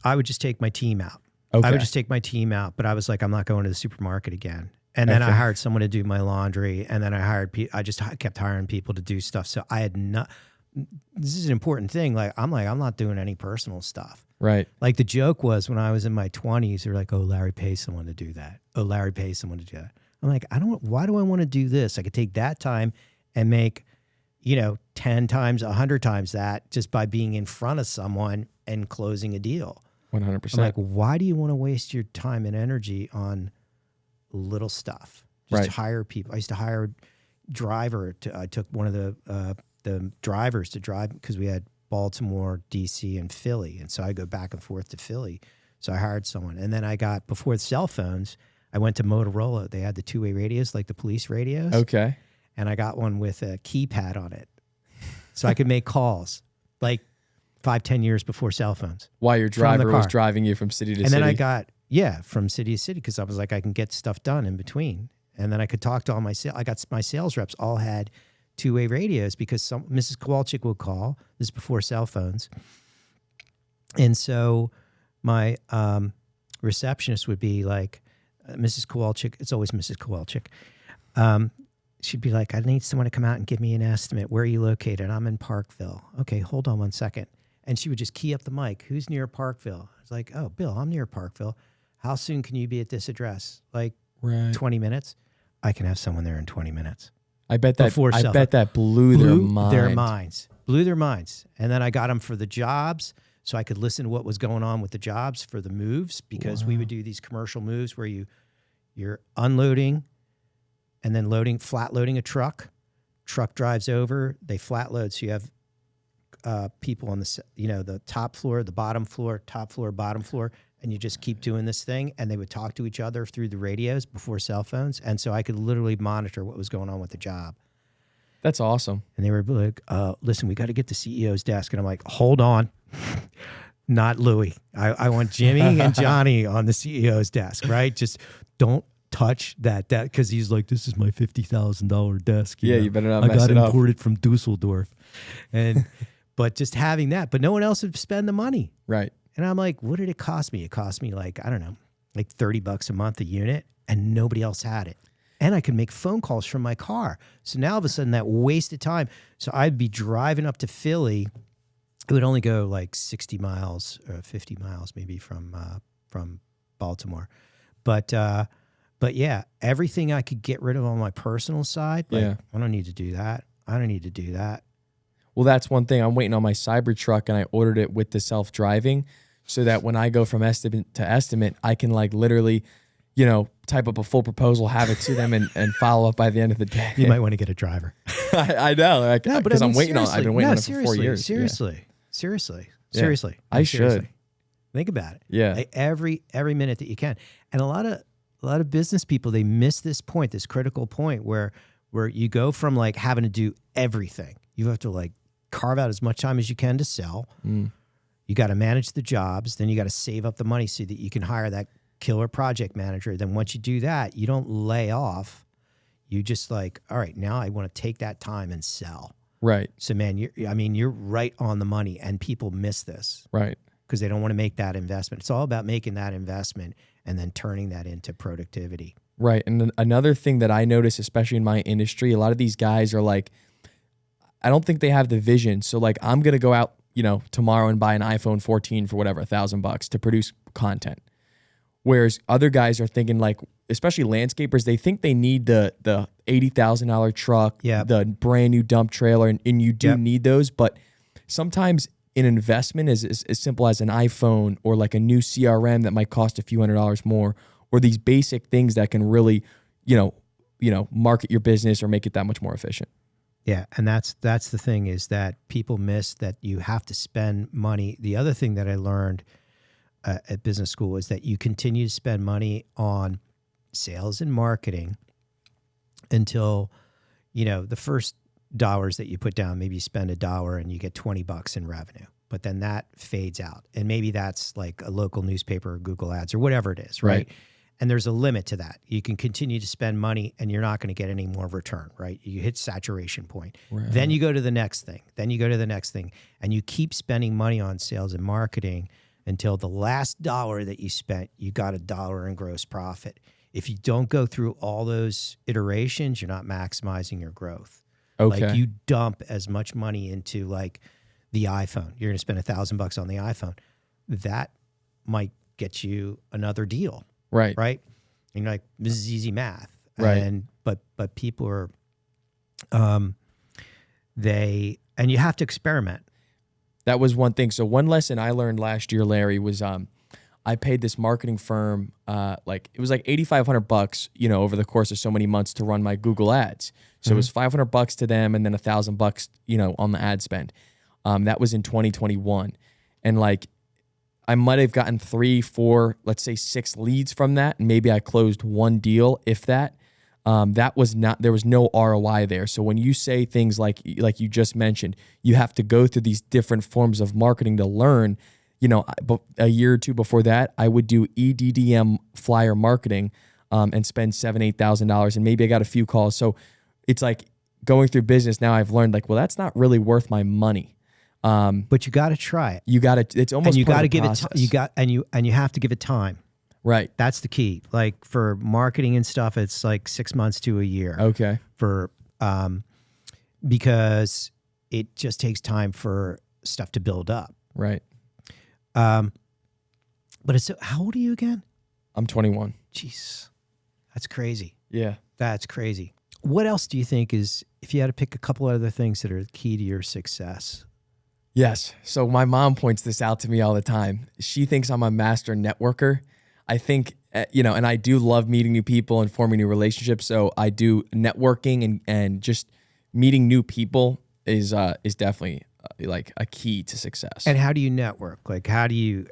I would just take my team out. Okay. I would just take my team out, but I was like, I'm not going to the supermarket again. And then I hired someone to do my laundry, and then I just kept hiring people to do stuff. So I had this is an important thing. I'm not doing any personal stuff. Right. Like the joke was when I was in my 20s, they're like, oh, Larry pays someone to do that. Oh, Larry pays someone to do that. I'm like, why do I want to do this? I could take that time and make, 10 times, 100 times that just by being in front of someone and closing a deal. 100%. I'm like, why do you want to waste your time and energy on little stuff? Just hire people. I used to hire driver. I took one of the drivers to drive because we had Baltimore, DC, and Philly. And so I go back and forth to Philly. So I hired someone. And then before the cell phones, I went to Motorola. They had the two-way radios, like the police radios. Okay. And I got one with a keypad on it. So I could make calls like 5-10 years before cell phones. While your driver was driving you from city to city. And then I got, from city to city because I was like, I can get stuff done in between. And then I could talk to all my my sales reps all had two-way radios because Mrs. Kowalczyk would call. This is before cell phones. And so my receptionist would be like, Mrs. Kowalczyk, it's always Mrs. Kowalczyk. She'd be like, I need someone to come out and give me an estimate. Where are you located? I'm in Parkville. Okay, hold on 1 second. And she would just key up the mic. Who's near Parkville? I was like, oh, Bill, I'm near Parkville. How soon can you be at this address? Like 20 minutes? I can have someone there in 20 minutes. I bet that blew their minds. Blew their minds. And then I got them for the jobs so I could listen to what was going on with the jobs for the moves because we would do these commercial moves where you're unloading and then flat loading a truck. Truck drives over, they flat load. So you have people on the top floor, the bottom floor, top floor, bottom floor, and you just keep doing this thing. And they would talk to each other through the radios before cell phones. And so I could literally monitor what was going on with the job. That's awesome. And they were like, listen, we got to get the CEO's desk. And I'm like, hold on. Not Louie. I want Jimmy and Johnny on the CEO's desk, right? Just don't touch that because he's like, this is my $50,000 desk. You better not mess it up. I got imported from Dusseldorf. But just having that, but no one else would spend the money. Right. And I'm like, what did it cost me? It cost me like, I don't know, like $30 a month a unit, and nobody else had it. And I could make phone calls from my car. So now all of a sudden that wasted time. So I'd be driving up to Philly. It would only go like 60 miles or 50 miles maybe from Baltimore. But yeah, everything I could get rid of on my personal side, I don't need to do that. I don't need to do that. Well, that's one thing. I'm waiting on my Cybertruck, and I ordered it with the self-driving so that when I go from estimate to estimate, I can like literally, type up a full proposal, have it to them, and follow up by the end of the day. You might want to get a driver. I know, because I've been waiting on it for 4 years. Seriously. I should. Think about it. Yeah. Like every minute that you can. And a lot of business people, they miss this point, this critical point where you go from like having to do everything. You have to like carve out as much time as you can to sell. You got to manage the jobs. Then you got to save up the money so that you can hire that killer project manager. Then once you do that, you don't lay off. You just like, all right, now I want to take that time and sell. Right. So man, you're right on the money, and people miss this. Right. Because they don't want to make that investment. It's all about making that investment and then turning that into productivity. Right. And then another thing that I notice, especially in my industry, a lot of these guys are like, I don't think they have the vision. So like, I'm going to go out, tomorrow and buy an iPhone 14 for whatever, $1,000 to produce content. Whereas other guys are thinking like, especially landscapers, they think they need the $80,000 truck, the brand new dump trailer, and you do need those. But sometimes an investment is as simple as an iPhone or like a new CRM that might cost a few $100s more, or these basic things that can really, market your business or make it that much more efficient. Yeah, and that's the thing is that people miss that you have to spend money. The other thing that I learned at business school is that you continue to spend money on sales and marketing until, the first dollars that you put down, maybe you spend $1 and you get $20 in revenue, but then that fades out. And maybe that's like a local newspaper or Google Ads or whatever it is, right? And there's a limit to that. You can continue to spend money and you're not going to get any more return, right? You hit saturation point. Right. Then you go to the next thing. Then you go to the next thing. And you keep spending money on sales and marketing until the last dollar that you spent, you got $1 in gross profit. If you don't go through all those iterations, you're not maximizing your growth. Okay. Like you dump as much money into like the iPhone. You're going to spend $1,000 on the iPhone. That might get you another deal. Right. Right. And you're like, this is easy math. Right. And but people are and you have to experiment. That was one thing. So one lesson I learned last year, Larry, was I paid this marketing firm it was like $8,500, over the course of so many months to run my Google ads. So it was $500 to them and then $1,000, on the ad spend. That was in 2021. And I might have gotten 3, 4, let's say 6 leads from that. And maybe I closed one deal, if that. There was no ROI there. So when you say things like you just mentioned, you have to go through these different forms of marketing to learn. A year or two before that, I would do EDDM flyer marketing and spend $7,000, $8,000, and maybe I got a few calls. So it's like going through business now. I've learned that's not really worth my money. But you got to try it. You got to. It's almost. And you got to give it. And you have to give it time. Right. That's the key. Like for marketing and stuff, it's like 6 months to a year. Okay. Because it just takes time for stuff to build up. Right. But how old are you again? I'm 21. Jeez, that's crazy. Yeah. That's crazy. What else do you think is, if you had to pick a couple other things that are key to your success? Yes. So my mom points this out to me all the time. She thinks I'm a master networker. I think, and I do love meeting new people and forming new relationships. So I do networking and just meeting new people is definitely like a key to success. And how do you network? Like, how do you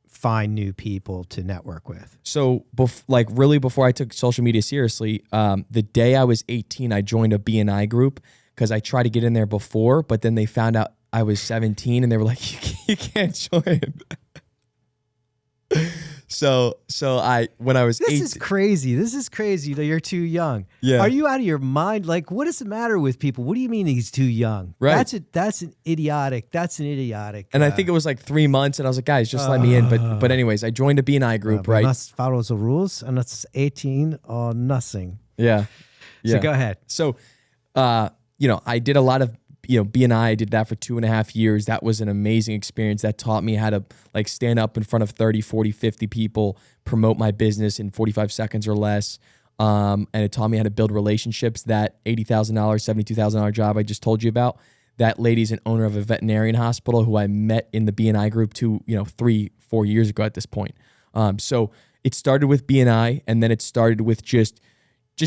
find new people to network with? So really before I took social media seriously, the day I was 18, I joined a BNI group because I tried to get in there before, but then they found out I was 17 and they were like, you can't join. So when I was 18. This is crazy that you're too young. Yeah. Are you out of your mind? Like, what is the matter with people? What do you mean he's too young? Right. That's an idiotic. And I think it was like 3 months and I was like, guys, just let me in. But anyways, I joined a BNI group, right? Must follow the rules and it's 18 or nothing. Yeah. So go ahead. So, I did a lot of, BNI. I did that for 2.5 years. That was an amazing experience. That taught me how to stand up in front of 30, 40, 50 people, promote my business in 45 seconds or less. And it taught me how to build relationships. That $80,000, $72,000 job I just told you about, that lady's an owner of a veterinarian hospital who I met in the BNI group 3, 4 years ago at this point. So it started with BNI, and then it started with just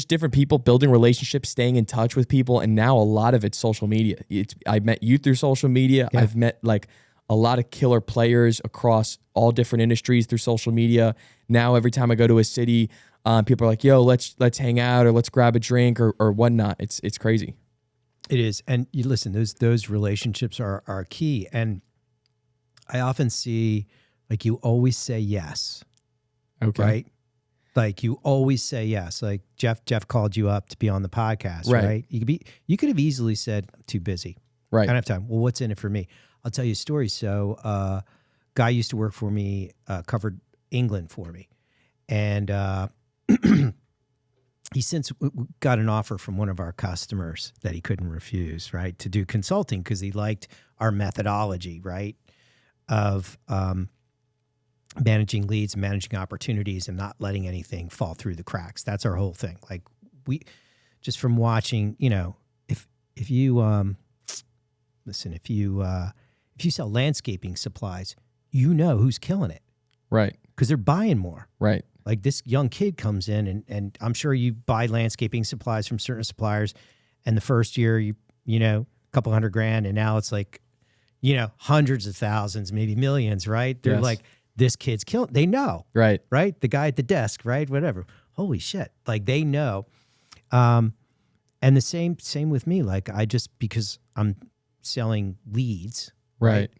different people, building relationships, staying in touch with people. And now a lot of it's social media. I met you through social media. Yeah. I've met a lot of killer players across all different industries through social media. Now, every time I go to a city, people are like, yo, let's hang out or let's grab a drink or whatnot. It's crazy. It is. And you listen, those relationships are key. And I often see you always say yes. Okay. Right? Like you always say yes. Like Jeff called you up to be on the podcast, right? You could have easily said, I'm too busy. Right. I don't have time. Well, what's in it for me? I'll tell you a story. So guy used to work for me, covered England for me. And he since got an offer from one of our customers that he couldn't refuse, right? To do consulting because he liked our methodology, right? Of managing leads, managing opportunities, and not letting anything fall through the cracks. That's our whole thing. Like we, just from watching, if you if you sell landscaping supplies, who's killing it, right? Because they're buying more, right? Like this young kid comes in, and I'm sure you buy landscaping supplies from certain suppliers, and the first year you a couple $100,000, and now it's hundreds of thousands, maybe millions, right? They're like, this kid's killing. They know, right? The guy at the desk, right? Whatever. Holy shit! Like they know. And the same with me. Like because I'm selling leads, right?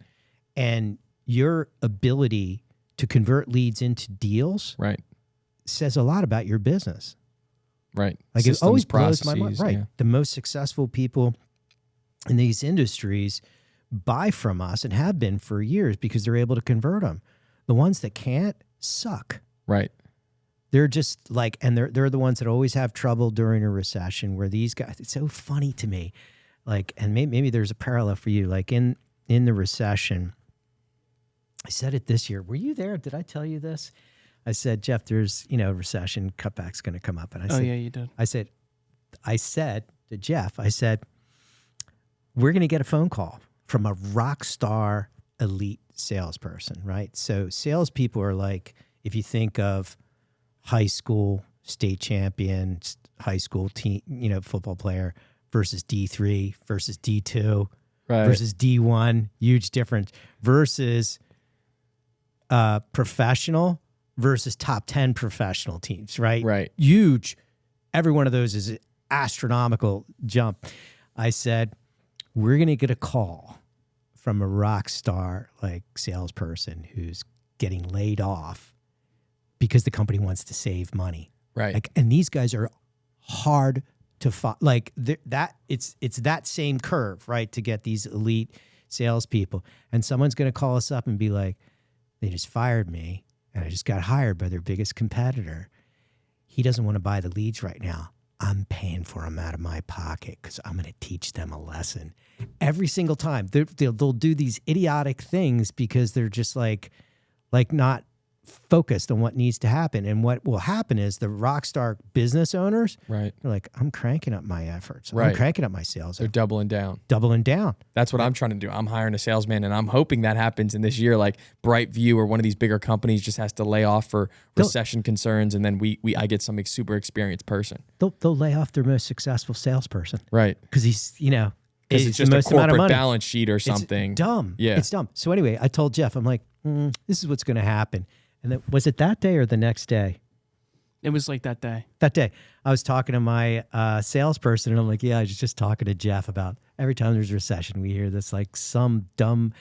And your ability to convert leads into deals, right, says a lot about your business, right? Like Systems, it always blows my mind, right? Yeah. The most successful people in these industries buy from us and have been for years because they're able to convert them. The ones that can't suck. Right. They're just and they're the ones that always have trouble during a recession, where these guys, it's so funny to me. And maybe there's a parallel for you. Like in the recession, I said it this year. Were you there? Did I tell you this? I said, Jeff, there's, recession, cutback's going to come up. And I said, yeah, you did. I said to Jeff, we're going to get a phone call from a rock star elite salesperson, right? So salespeople are like, if you think of high school state champion, high school team, football player versus D3 versus D2 versus D1, huge difference, versus professional versus top 10 professional teams, right? Right. Huge. Every one of those is an astronomical jump. I said, we're going to get a call from a rock star like salesperson who's getting laid off because the company wants to save money. Right. Like, and these guys are hard to find. Like that, it's that same curve, right? To get these elite salespeople, and someone's going to call us up and be like, "They just fired me, and I just got hired by their biggest competitor. He doesn't want to buy the leads right now. I'm paying for them out of my pocket because I'm going to teach them a lesson." Every single time, they'll do these idiotic things because they're just like not focused on what needs to happen. And what will happen is the rock star business owners, right, they're like, I'm cranking up my efforts. Right. I'm cranking up my sales. They're doubling down. That's what I'm trying to do. I'm hiring a salesman, and I'm hoping that happens in this year. Like Brightview or one of these bigger companies just has to lay off for recession concerns, and then I get some super experienced person. They'll lay off their most successful salesperson, right? Because he's because it's just a corporate balance sheet or something. It's dumb. Yeah, it's dumb. So anyway, I told Jeff, I'm like, this is what's going to happen. And then, was it that day or the next day? It was like that day. That day. I was talking to my salesperson, and I'm like, yeah, I was just talking to Jeff about every time there's a recession, we hear this, like some dumb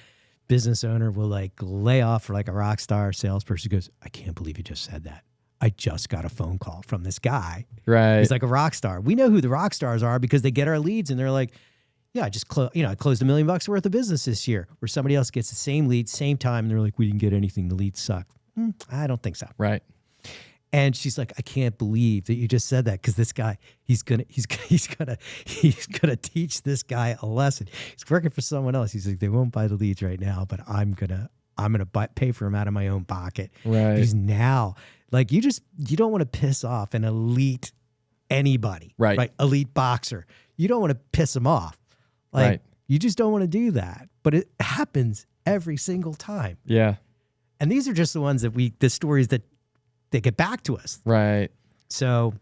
business owner will like lay off for like a rock star salesperson who goes, I can't believe you just said that. I just got a phone call from this guy. Right. He's like a rock star. We know who the rock stars are because they get our leads and they're like, yeah, I just I closed $1 million worth of business this year, where somebody else gets the same lead, same time, and they're like, we didn't get anything. The leads suck. I don't think so. Right. And she's like, I can't believe that you just said that, because this guy, he's gonna teach this guy a lesson. He's working for someone else. He's like, they won't buy the leads right now, but I'm gonna pay for them out of my own pocket. Right. Because now, like, you don't want to piss off an elite anybody. Right. Elite boxer. You don't want to piss them off. Like, right. You just don't want to do that. But it happens every single time. Yeah. And these are just the ones the stories that they get back to us. Right. So,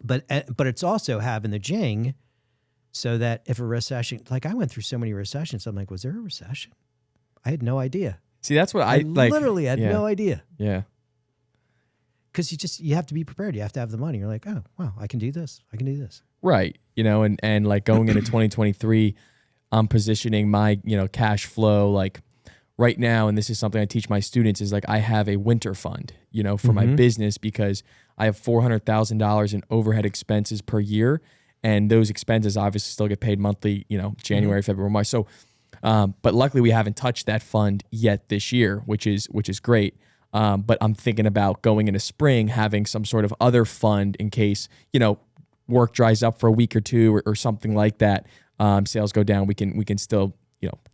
but it's also having the jing so that if a recession, like I went through so many recessions, I'm like, was there a recession? I had no idea. See, that's what I like. Literally had no idea. Yeah. Because you have to be prepared. You have to have the money. You're like, oh, wow, I can do this. I can do this. Right. And like going into 2023, I'm positioning my, cash flow like right now, and this is something I teach my students, is like I have a winter fund, for my business, because I have $400,000 in overhead expenses per year, and those expenses obviously still get paid monthly, January, February, March. So, but luckily we haven't touched that fund yet this year, which is great. But I'm thinking about going into spring having some sort of other fund in case, work dries up for a week or two or something like that. Sales go down. We can still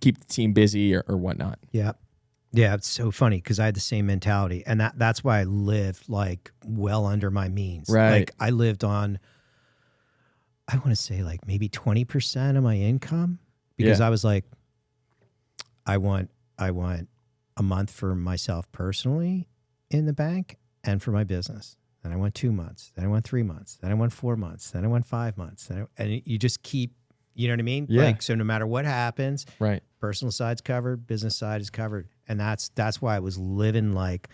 keep the team busy or whatnot. Yeah. Yeah. It's so funny because I had the same mentality, and that's why I lived like well under my means. Right. Like I lived on, I want to say like maybe 20% of my income, because I was like, I want a month for myself personally in the bank and for my business. Then I want 2 months. Then I want 3 months. Then I want 4 months. Then I want 5 months. And you just keep, you know what I mean? Yeah. Like, so no matter what happens, right, personal side's covered, business side is covered. And that's why I was living like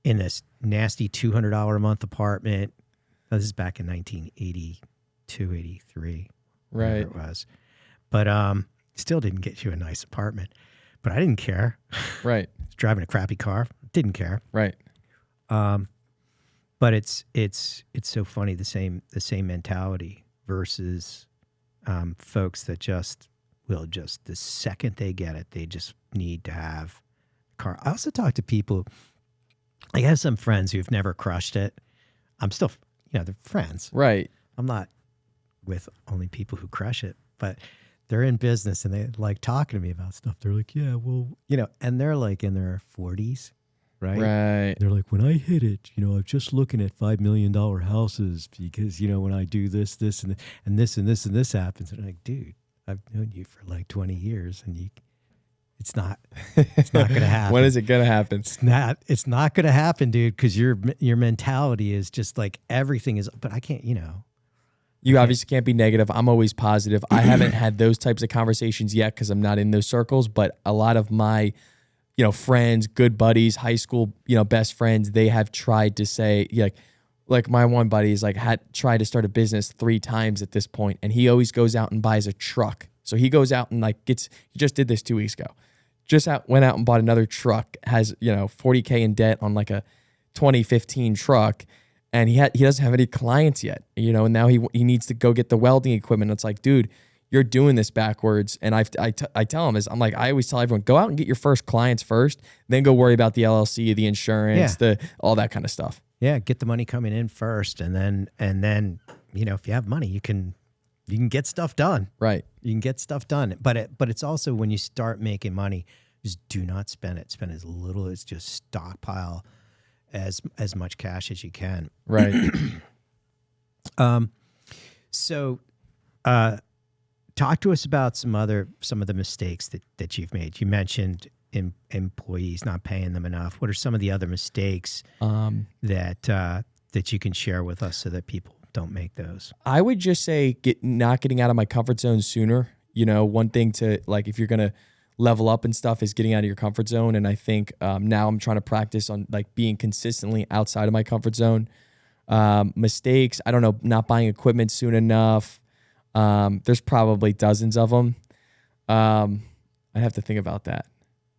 in this nasty $200 a month apartment. This is back in 1982, 83. Right. It was. But still didn't get you a nice apartment. But I didn't care. Right. Driving a crappy car. Didn't care. Right. But it's so funny, the same mentality versus folks that will the second they get it, they just need to have a car. I also talk to people, like I have some friends who've never crushed it. I'm still, they're friends. Right. I'm not with only people who crush it, but they're in business and they like talking to me about stuff. They're like, yeah, well, and they're like in their 40s. Right. Right. They're like, when I hit it, I'm just looking at $5 million houses because, when I do this, and this, and this happens. And I'm like, dude, I've known you for like 20 years and it's not going to happen. When is it going to happen? It's not going to happen, dude. Cause your mentality is just like everything is, but I can't, You obviously can't be negative. I'm always positive. I haven't had those types of conversations yet because I'm not in those circles, but a lot of my, friends, good buddies, high school, best friends, they have tried to say, like my one buddy is like had tried to start a business 3 times at this point, and he always goes out and buys a truck. So he goes out and he just did this 2 weeks ago. Went out and bought another truck, has, $40K in debt on like a 2015 truck. And he doesn't have any clients yet, and now he needs to go get the welding equipment. It's like, dude, you're doing this backwards. And I tell him I always tell everyone, go out and get your first clients first, then go worry about the LLC, the insurance, all that kind of stuff. Yeah. Get the money coming in first. And then, if you have money, you can get stuff done. Right. You can get stuff done. But it's also when you start making money, just do not spend it. Spend as little as just stockpile as much cash as you can. Right. So talk to us about some of the mistakes that you've made. You mentioned employees not paying them enough. What are some of the other mistakes that you can share with us so that people don't make those? I would just say not getting out of my comfort zone sooner. One thing to if you're going to level up and stuff is getting out of your comfort zone. And I think now I'm trying to practice on being consistently outside of my comfort zone. Mistakes, I don't know, not buying equipment soon enough. There's probably dozens of them. I'd have to think about that.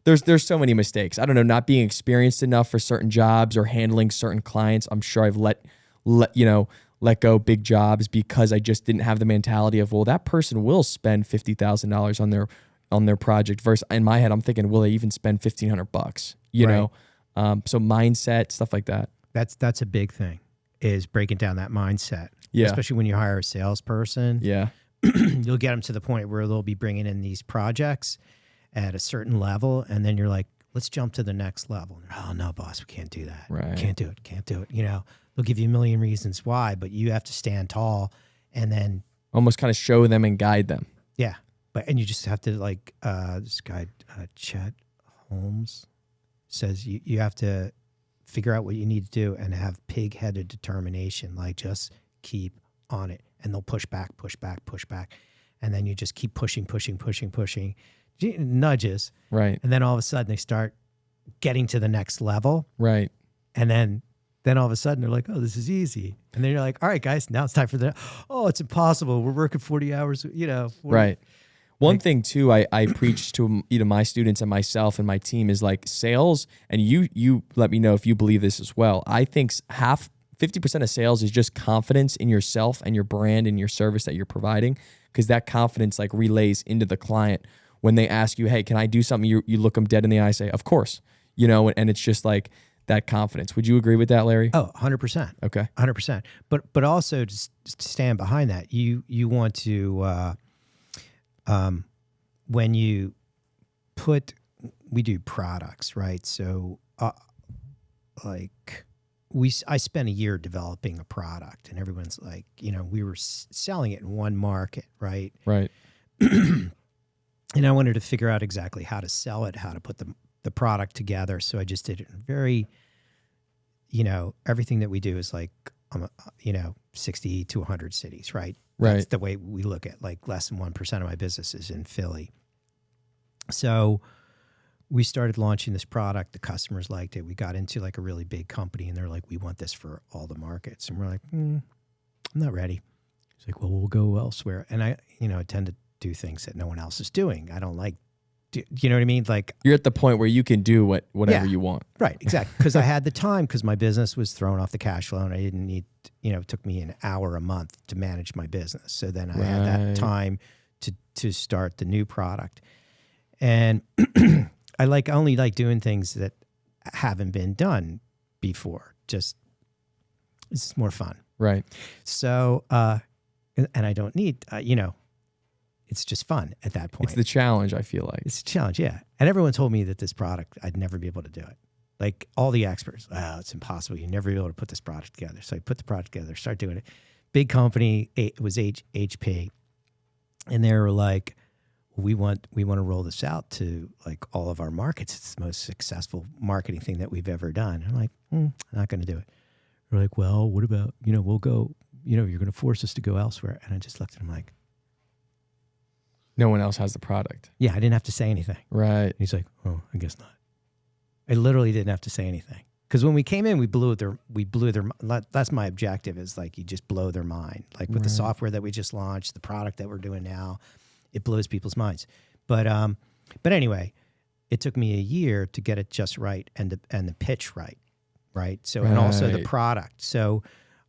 There's so many mistakes. I don't know, not being experienced enough for certain jobs or handling certain clients. I'm sure I've let go big jobs because I just didn't have the mentality of, well, that person will spend $50,000 on their project versus in my head, I'm thinking, will they even spend $1,500? You know? So mindset, stuff like that. That's a big thing, is breaking down that mindset. Yeah. Especially when you hire a salesperson. Yeah. You'll get them to the point where they'll be bringing in these projects at a certain level. And then you're like, let's jump to the next level. Oh no, boss, we can't do that. Right. Can't do it. They'll give you a million reasons why, but you have to stand tall and then almost kind of show them and guide them. Yeah. And you just have to this guy, Chet Holmes says you have to figure out what you need to do and have pig-headed determination. Just keep on it, and they'll push back. And then you just keep pushing, nudges. Right. And then all of a sudden they start getting to the next level. Right. And then all of a sudden they're like, oh, this is easy. And then you're like, all right, guys, now it's time for it's impossible. We're working 40 hours, 40. Right. One thing too, I preach to my students and myself and my team is sales, and you let me know if you believe this as well. I think 50% of sales is just confidence in yourself and your brand and your service that you're providing, because that confidence relays into the client. When they ask you, hey, can I do something? You look them dead in the eye, say, of course, and it's just that confidence. Would you agree with that, Larry? Oh, 100%. Okay. 100%. But also to stand behind that, you want to, when you we do products, right? So I spent a year developing a product, and everyone's like, we were selling it in one market, right? Right. And I wanted to figure out exactly how to sell it, how to put the product together. So I just did it in very, everything that we do is 60 to 100 cities, right? Right. That's the way we look at less than 1% of my business is in Philly. So we started launching this product. The customers liked it. We got into a really big company, and they're like, we want this for all the markets. And we're like, I'm not ready. It's like, well, we'll go elsewhere. And I tend to do things that no one else is doing. I don't you know what I mean? You're at the point where you can do whatever you want. Right, exactly. Because I had the time, because my business was thrown off the cash flow, and I didn't need, it took me an hour a month to manage my business. So then I had that time to start the new product. And I only like doing things that haven't been done before. Just, it's more fun. Right. So, and I don't need, it's just fun at that point. It's the challenge, I feel like. It's a challenge, yeah. And everyone told me that this product, I'd never be able to do it. All the experts, it's impossible. You'd never be able to put this product together. So I put the product together, start doing it. Big company, it was HP. And they were like, we want to roll this out to like all of our markets. It's the most successful marketing thing that we've ever done. I'm like, I'm not going to do it. They're like, well, what about, we'll go, you're going to force us to go elsewhere. And I just looked at him like, no one else has the product. yeah, I didn't have to say anything. Right. And he's like, oh, I guess not. I literally didn't have to say anything. Because when we came in, we blew their, that's my objective, is like, you just blow their mind. Like with the software that we just launched, the product that we're doing now, it blows people's minds. But anyway, it took me a year to get it just right and the pitch right. So, and also the product. So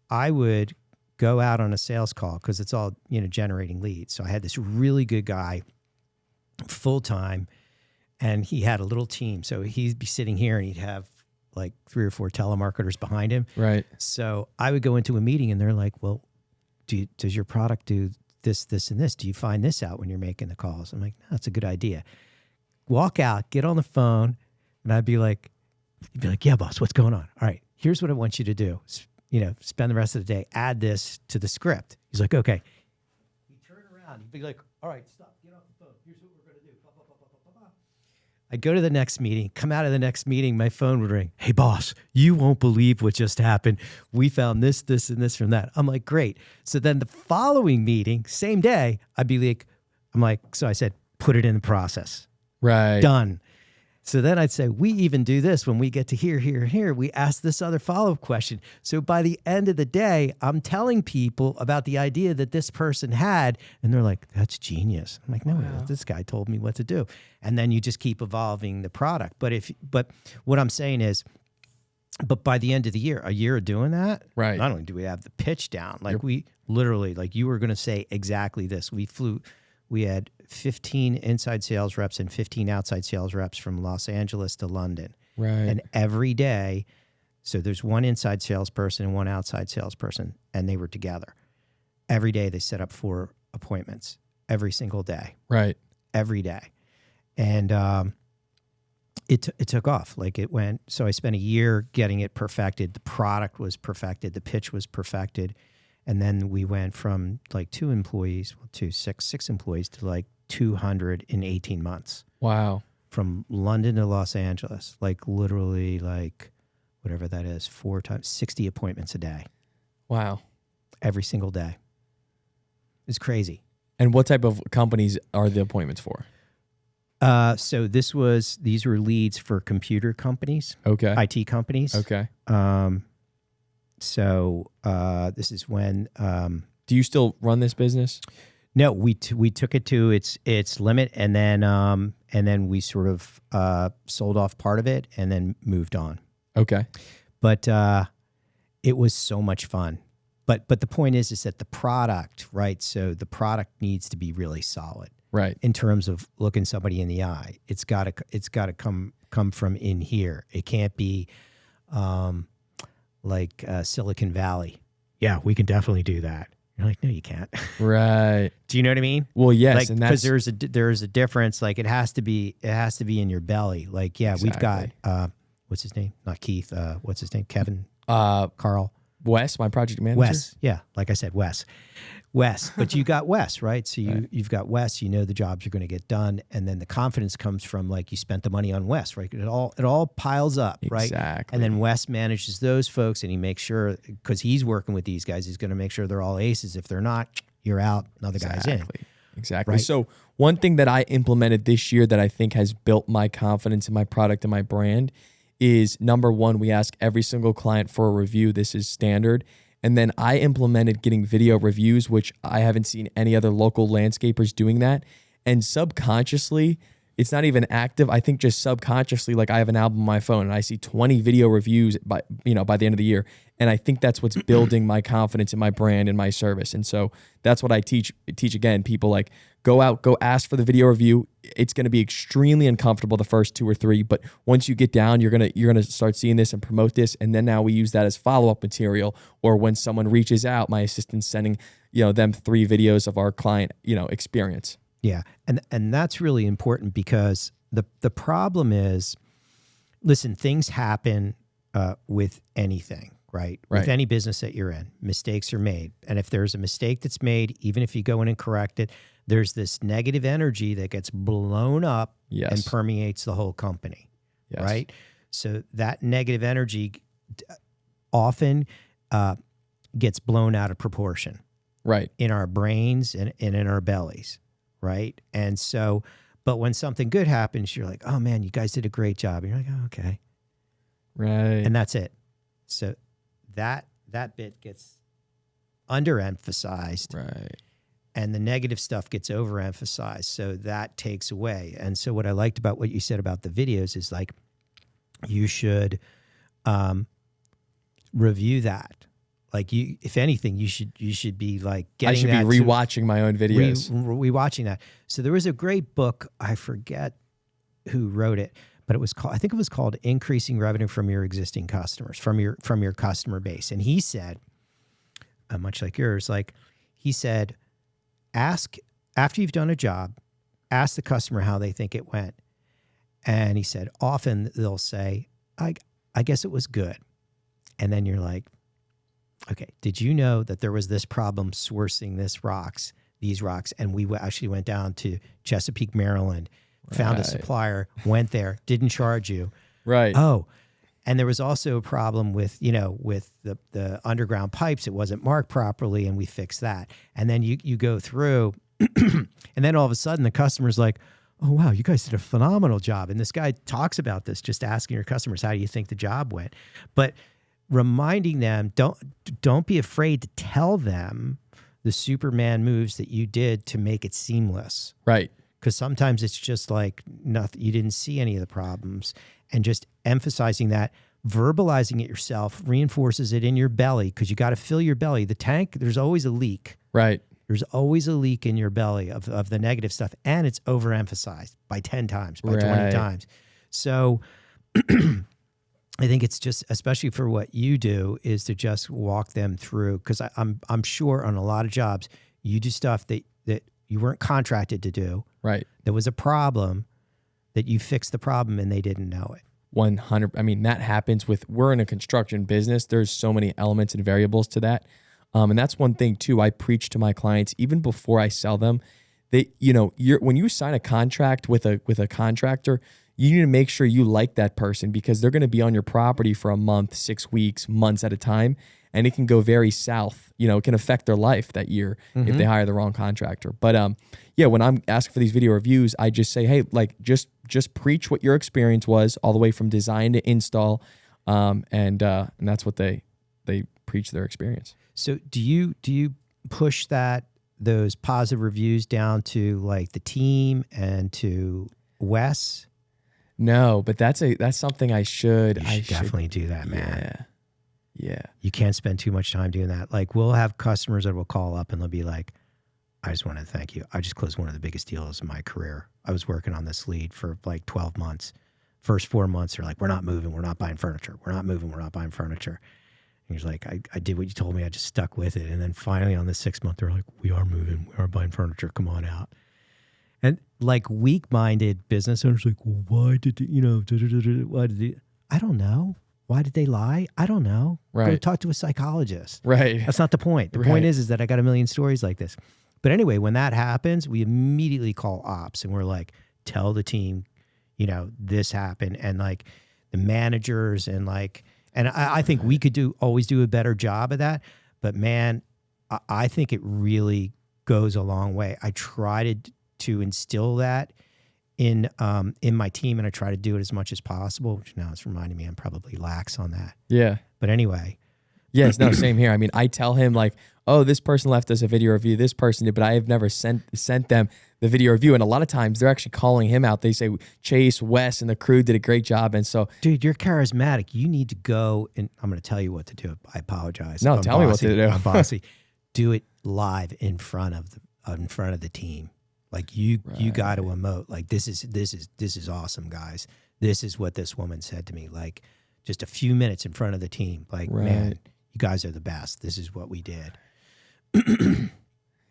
I would go out on a sales call because it's all, generating leads. So I had this really good guy full time, and he had a little team. So he'd be sitting here and he'd have like 3 or 4 telemarketers behind him. Right. So I would go into a meeting and they're like, well, does your product do this, this, and this? Do you find this out when you're making the calls? I'm like, no, that's a good idea. Walk out, get on the phone, and you'd be like, yeah, boss, what's going on? All right, here's what I want you to do. Spend the rest of the day, add this to the script. He's like, okay. He'd turn around, he'd be like, all right, stop, get off the phone. Here's what we're going to do. Blah, blah, blah, blah, blah, blah. I'd go to the next meeting, come out of the next meeting, my phone would ring. Hey, boss, you won't believe what just happened. We found this, this, and this from that. I'm like, great. So then the following meeting, same day, so I said, put it in the process. Right. Done. So then I'd say, we even do this when we get to here. We ask this other follow-up question. So by the end of the day, I'm telling people about the idea that this person had, and they're like, that's genius. I'm like, no, this guy told me what to do. And then you just keep evolving the product. But what I'm saying is, but by the end of the year, a year of doing that, right, not only do we have the pitch down, like we literally, like you were going to say exactly this. We had 15 inside sales reps and 15 outside sales reps from Los Angeles to London. Right. And every day, so there's one inside salesperson and one outside salesperson, and they were together. Every day they set up 4 appointments, every single day. Right. Every day. And it took off. Like it went, so I spent a year getting it perfected. The product was perfected. The pitch was perfected. And then we went from like 2 employees to 6 employees to like 200 in 18 months. Wow. From London to Los Angeles, like literally like whatever that is, 4 times, 60 appointments a day. Wow. Every single day. It's crazy. And what type of companies are the appointments for? So these were leads for computer companies. Okay. IT companies. Okay. So this is when. Do you still run this business? No, we took it to its limit, and then we sort of sold off part of it, and then moved on. Okay. But it was so much fun. But the point is that the product, right? So the product needs to be really solid, right? In terms of looking somebody in the eye, it's got to come from in here. It can't be. Like Silicon Valley. Yeah, we can definitely do that. You're like, no, you can't. Right. Do you know what I mean? Well, yes, like, and that's because there's a difference. Like it has to be in your belly. Like, yeah, exactly. We've got what's his name? Not Keith. What's his name? Kevin. Carl. Wes, my project manager. Wes. Yeah, like I said, Wes. But you got Wes, right? So you've got Wes. You know the jobs you're going to get done, and then the confidence comes from like you spent the money on Wes, right? It all piles up, right? Exactly. And then Wes manages those folks, and he makes sure, because he's working with these guys, he's going to make sure they're all aces. If they're not, you're out. Another guy's in. Exactly. Right? So one thing that I implemented this year that I think has built my confidence in my product and my brand is, number one, we ask every single client for a review. This is standard. And then I implemented getting video reviews, which I haven't seen any other local landscapers doing that. And subconsciously, it's not even active. I think just subconsciously, like I have an album on my phone and I see 20 video reviews by the end of the year. And I think that's what's building my confidence in my brand and my service. And so that's what I teach again, people like go out, go ask for the video review. It's going to be extremely uncomfortable the first 2 or 3, but once you get down, you're going to start seeing this and promote this. And then now we use that as follow-up material, or when someone reaches out, my assistant's sending, them 3 videos of our client, experience. Yeah. And that's really important, because the problem is, listen, things happen with anything, right? With any business that you're in, mistakes are made. And if there's a mistake that's made, even if you go in and correct it, there's this negative energy that gets blown up Yes. and permeates the whole company, Yes. right? So that negative energy often gets blown out of proportion, Right. in our brains and in our bellies, right? And so, but when something good happens, you're like, oh man, you guys did a great job. And you're like, oh, okay. Right. And that's it. So that bit gets underemphasized, Right. and the negative stuff gets overemphasized. So that takes away. And so what I liked about what you said about the videos is like, you should review that. Like you, if anything, you should be like getting. I should that be rewatching my own videos. Rewatching that. So there was a great book. I forget who wrote it, but it was called. I think it was called "Increasing Revenue from Your Existing Customers," from your customer base. And he said, much like yours, like he said, ask after you've done a job, ask the customer how they think it went. And he said, often they'll say, I guess it was good. And then you're like, okay, did you know that there was this problem sourcing these rocks? And we actually went down to Chesapeake, Maryland, found a supplier, went there, didn't charge you. Right. Oh, and there was also a problem with the underground pipes. It wasn't marked properly, and we fixed that. And then you go through, and then all of a sudden the customer's like, oh, wow, you guys did a phenomenal job. And this guy talks about this, just asking your customers, how do you think the job went? But reminding them, don't be afraid to tell them the Superman moves that you did to make it seamless. Right. Because sometimes it's just like nothing, you didn't see any of the problems. And just emphasizing that, verbalizing it yourself reinforces it in your belly, because you got to fill your belly. The tank, there's always a leak. Right. There's always a leak in your belly of the negative stuff, and it's overemphasized by 10 times, by 20 times. So I think it's just, especially for what you do, is to just walk them through, because I'm sure on a lot of jobs you do stuff that you weren't contracted to do. Right. There was a problem that you fixed the problem and they didn't know it. 100. I mean, that happens we're in a construction business. There's so many elements and variables to that. And that's one thing too, I preach to my clients, even before I sell them, when you sign a contract with a contractor, you need to make sure you like that person, because they're going to be on your property for a month, 6 weeks, months at a time. And it can go very south. It can affect their life that year if they hire the wrong contractor. But when I'm asking for these video reviews, I just say, hey, like just preach what your experience was all the way from design to install, and that's what they preach their experience. So do you push those positive reviews down to like the team and to Wes? No, but that's something I should. I should definitely do that, man. Yeah. You can't spend too much time doing that. Like, we'll have customers that will call up and they'll be like, I just want to thank you. I just closed one of the biggest deals in my career. I was working on this lead for like 12 months. First 4 months, they're like, we're not moving. We're not buying furniture. We're not moving. We're not buying furniture. And he's like, I did what you told me. I just stuck with it. And then finally on the 6th month, they're like, we are moving. We are buying furniture. Come on out. And like weak-minded business owners are like, well, why did they, I don't know. Why did they lie? I don't know. Right. Go talk to a psychologist. Right. That's not the point. The point is that I got a million stories like this. But anyway, when that happens, we immediately call ops and we're like, tell the team, this happened. And like the managers and I think we could always do a better job of that. But man, I think it really goes a long way. I try to instill that in my team, and I try to do it as much as possible, which now it's reminding me I'm probably lax on that. Yeah. But anyway. Yes, no, same here. I mean, I tell him like, oh, this person left us a video review, this person did, but I have never sent them the video review. And a lot of times they're actually calling him out. They say, Chase, Wes, and the crew did a great job. And so, dude, you're charismatic. You need to go, and I'm going to tell you what to do. I apologize. No, tell me what to do. I'm bossy. Do it live in front of the team. Like you got to emote. Like this is awesome, guys. This is what this woman said to me. Like just a few minutes in front of the team. Like, man, you guys are the best. This is what we did.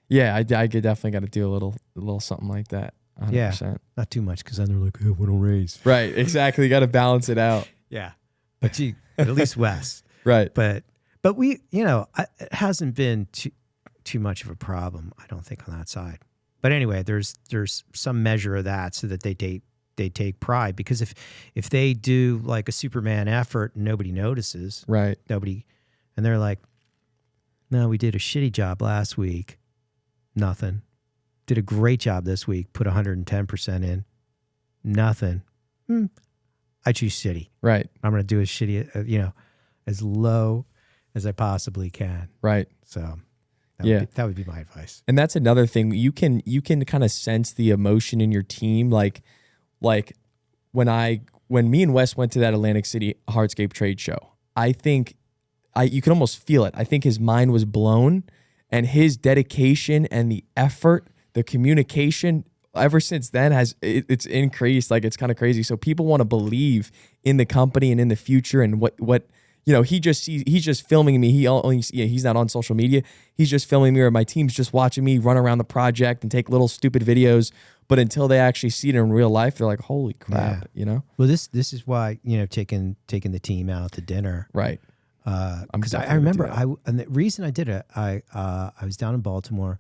Yeah, I definitely got to do a little something like that. 100%. Yeah, not too much, because then they're like, hey, we don't raise. Right, exactly. You got to balance it out. Yeah, but at least Wes. Right. But we, it hasn't been too much of a problem, I don't think, on that side. But anyway, there's some measure of that so that they take pride, because if they do like a Superman effort and nobody notices, right? And they're like, no, we did a shitty job last week, nothing. Did a great job this week, put 110% in, nothing. I choose shitty. Right. I'm going to do as shitty, as low as I possibly can. Right. So that would be my advice. And that's another thing. You can kind of sense the emotion in your team. Like when me and Wes went to that Atlantic City Hardscape trade show, I think you can almost feel it. I think his mind was blown, and his dedication and the effort, the communication ever since then it's increased. Like, it's kind of crazy. So people want to believe in the company and in the future, and what he's just filming me. He's not on social media. He's just filming me, or my team's just watching me run around the project and take little stupid videos. But until they actually see it in real life, they're like, holy crap, Well, this is why, taking the team out to dinner. Right. Because I remember and the reason I did it, I was down in Baltimore.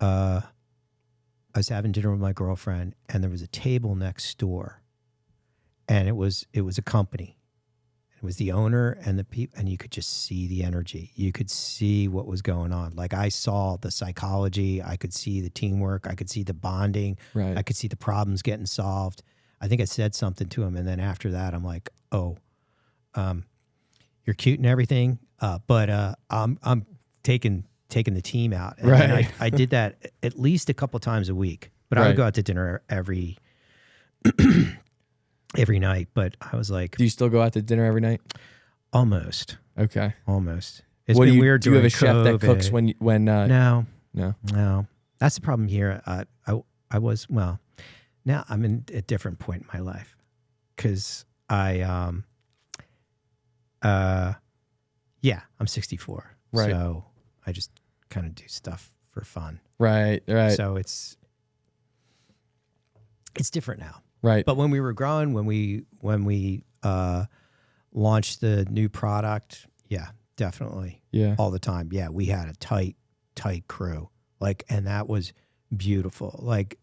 I was having dinner with my girlfriend, and there was a table next door, and it was a company. It was the owner and the people, and you could just see the energy. You could see what was going on. Like, I saw the psychology. I could see the teamwork. I could see the bonding. Right. I could see the problems getting solved. I think I said something to him, and then after that, I'm like, "Oh, you're cute and everything, but I'm taking the team out." And right. I did that at least a couple times a week, but I would go out to dinner every night. But I was like, do you still go out to dinner every night? Almost. Okay. Almost. It's been weird. Do you have a chef that COVID. cooks when? No. No. That's the problem here. I was, well, now I'm in a different point in my life, because I'm 64. Right. So I just kind of do stuff for fun. Right. So it's different now. Right. But when we were growing, when we launched the new product, definitely. Yeah. All the time. Yeah, we had a tight crew. Like, and that was beautiful. Like,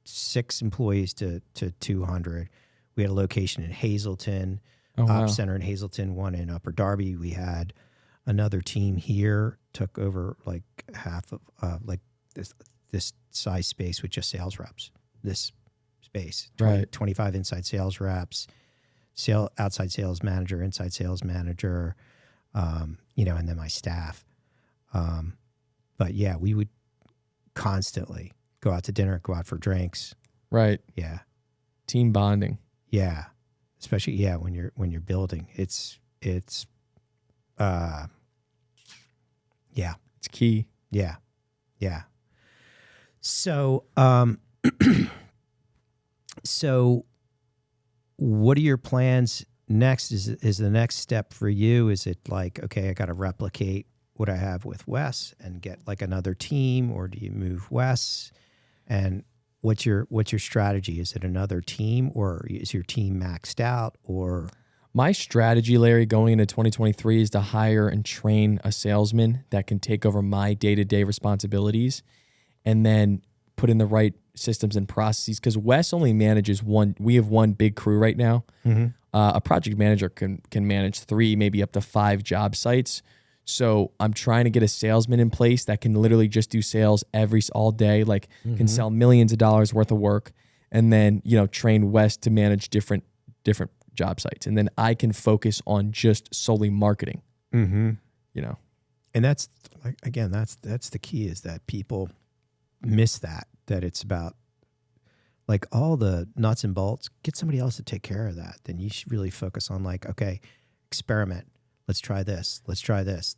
6 employees to 200. We had a location in Hazleton, Ops Center in Hazleton, one in Upper Darby. We had another team here, took over like half of like this size space with just sales reps. This space, 25 inside sales reps, outside sales manager, inside sales manager, and then my staff. But yeah, we would constantly go out to dinner, go out for drinks. Right. Yeah. Team bonding. Yeah. Especially, when you're building, it's key. Yeah. So, so what are your plans next? Is the next step for you? Is it like, okay, I got to replicate what I have with Wes and get like another team, or do you move Wes? And what's your strategy? Is it another team, or is your team maxed out? Or my strategy, Larry, going into 2023 is to hire and train a salesman that can take over my day-to-day responsibilities, and then put in the right systems and processes. Because Wes only manages one. We have one big crew right now. Mm-hmm. A project manager can manage 3, maybe up to 5 job sites. So I'm trying to get a salesman in place that can literally just do sales all day, like can sell millions of dollars worth of work, and then, train Wes to manage different job sites. And then I can focus on just solely marketing, And that's like, again, that's the key, is that people miss that it's about like all the nuts and bolts. Get somebody else to take care of that. Then you should really focus on like, okay, experiment. Let's try this.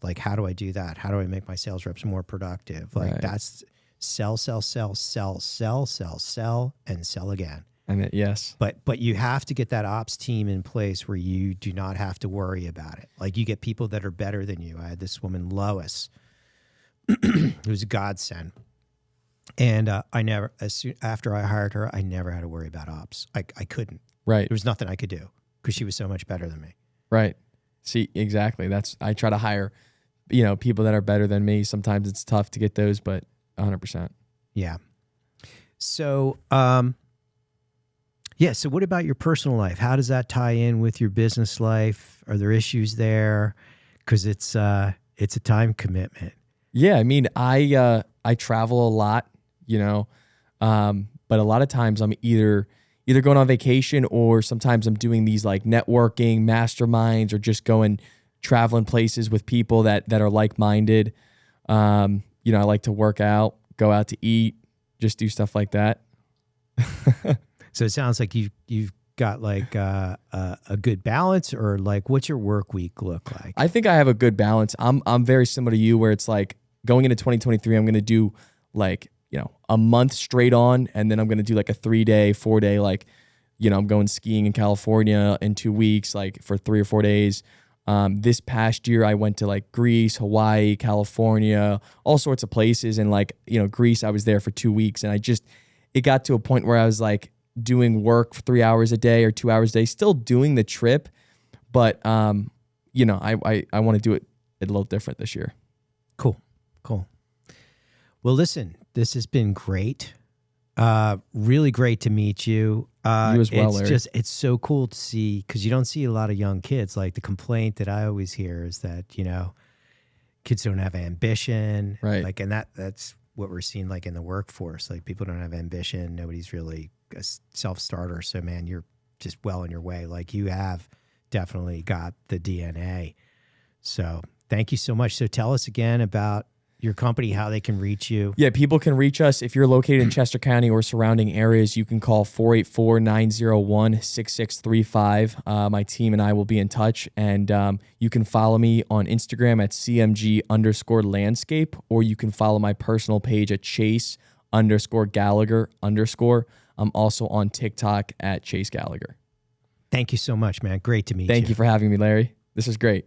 Like, how do I do that? How do I make my sales reps more productive? Like, that's sell, and sell again. And yes. But you have to get that ops team in place where you do not have to worry about it. Like, you get people that are better than you. I had this woman, Lois, who's a godsend. And after I hired her, I never had to worry about ops. I couldn't. Right. There was nothing I could do because she was so much better than me. Right. See, exactly. I try to hire, people that are better than me. Sometimes it's tough to get those, but 100%. Yeah. So, so what about your personal life? How does that tie in with your business life? Are there issues there? Because it's a time commitment. Yeah, I mean, I travel a lot, but a lot of times I'm either going on vacation, or sometimes I'm doing these like networking masterminds, or just traveling places with people that are like-minded. I like to work out, go out to eat, just do stuff like that. So it sounds like you've got like a good balance, or like, what's your work week look like? I think I have a good balance. I'm very similar to you, where it's like going into 2023, I'm going to do like, a month straight on, and then I'm going to do like a 3-day, 4-day, like, I'm going skiing in California in 2 weeks, like for 3 or 4 days. This past year, I went to like Greece, Hawaii, California, all sorts of places. And like, Greece, I was there for 2 weeks, and it got to a point where I was like doing work for 3 hours a day or 2 hours a day, still doing the trip. But, I want to do it a little different this year. Cool. Well, listen, this has been great. Really great to meet you. You as well, Larry. It's so cool to see, because you don't see a lot of young kids. Like, the complaint that I always hear is that, kids don't have ambition. Right. Like, and that's what we're seeing like in the workforce. Like, people don't have ambition. Nobody's really a self-starter. So, man, you're just well on your way. Like, you have definitely got the DNA. So thank you so much. So tell us again about your company, how they can reach you. Yeah, people can reach us. If you're located in Chester County or surrounding areas, you can call 484-901-6635. My team and I will be in touch. And you can follow me on Instagram at CMG_landscape, or you can follow my personal page at Chase_Gallagher_. I'm also on TikTok at Chase Gallagher. Thank you so much, man. Great to meet you. Thank you for having me, Larry. This is great.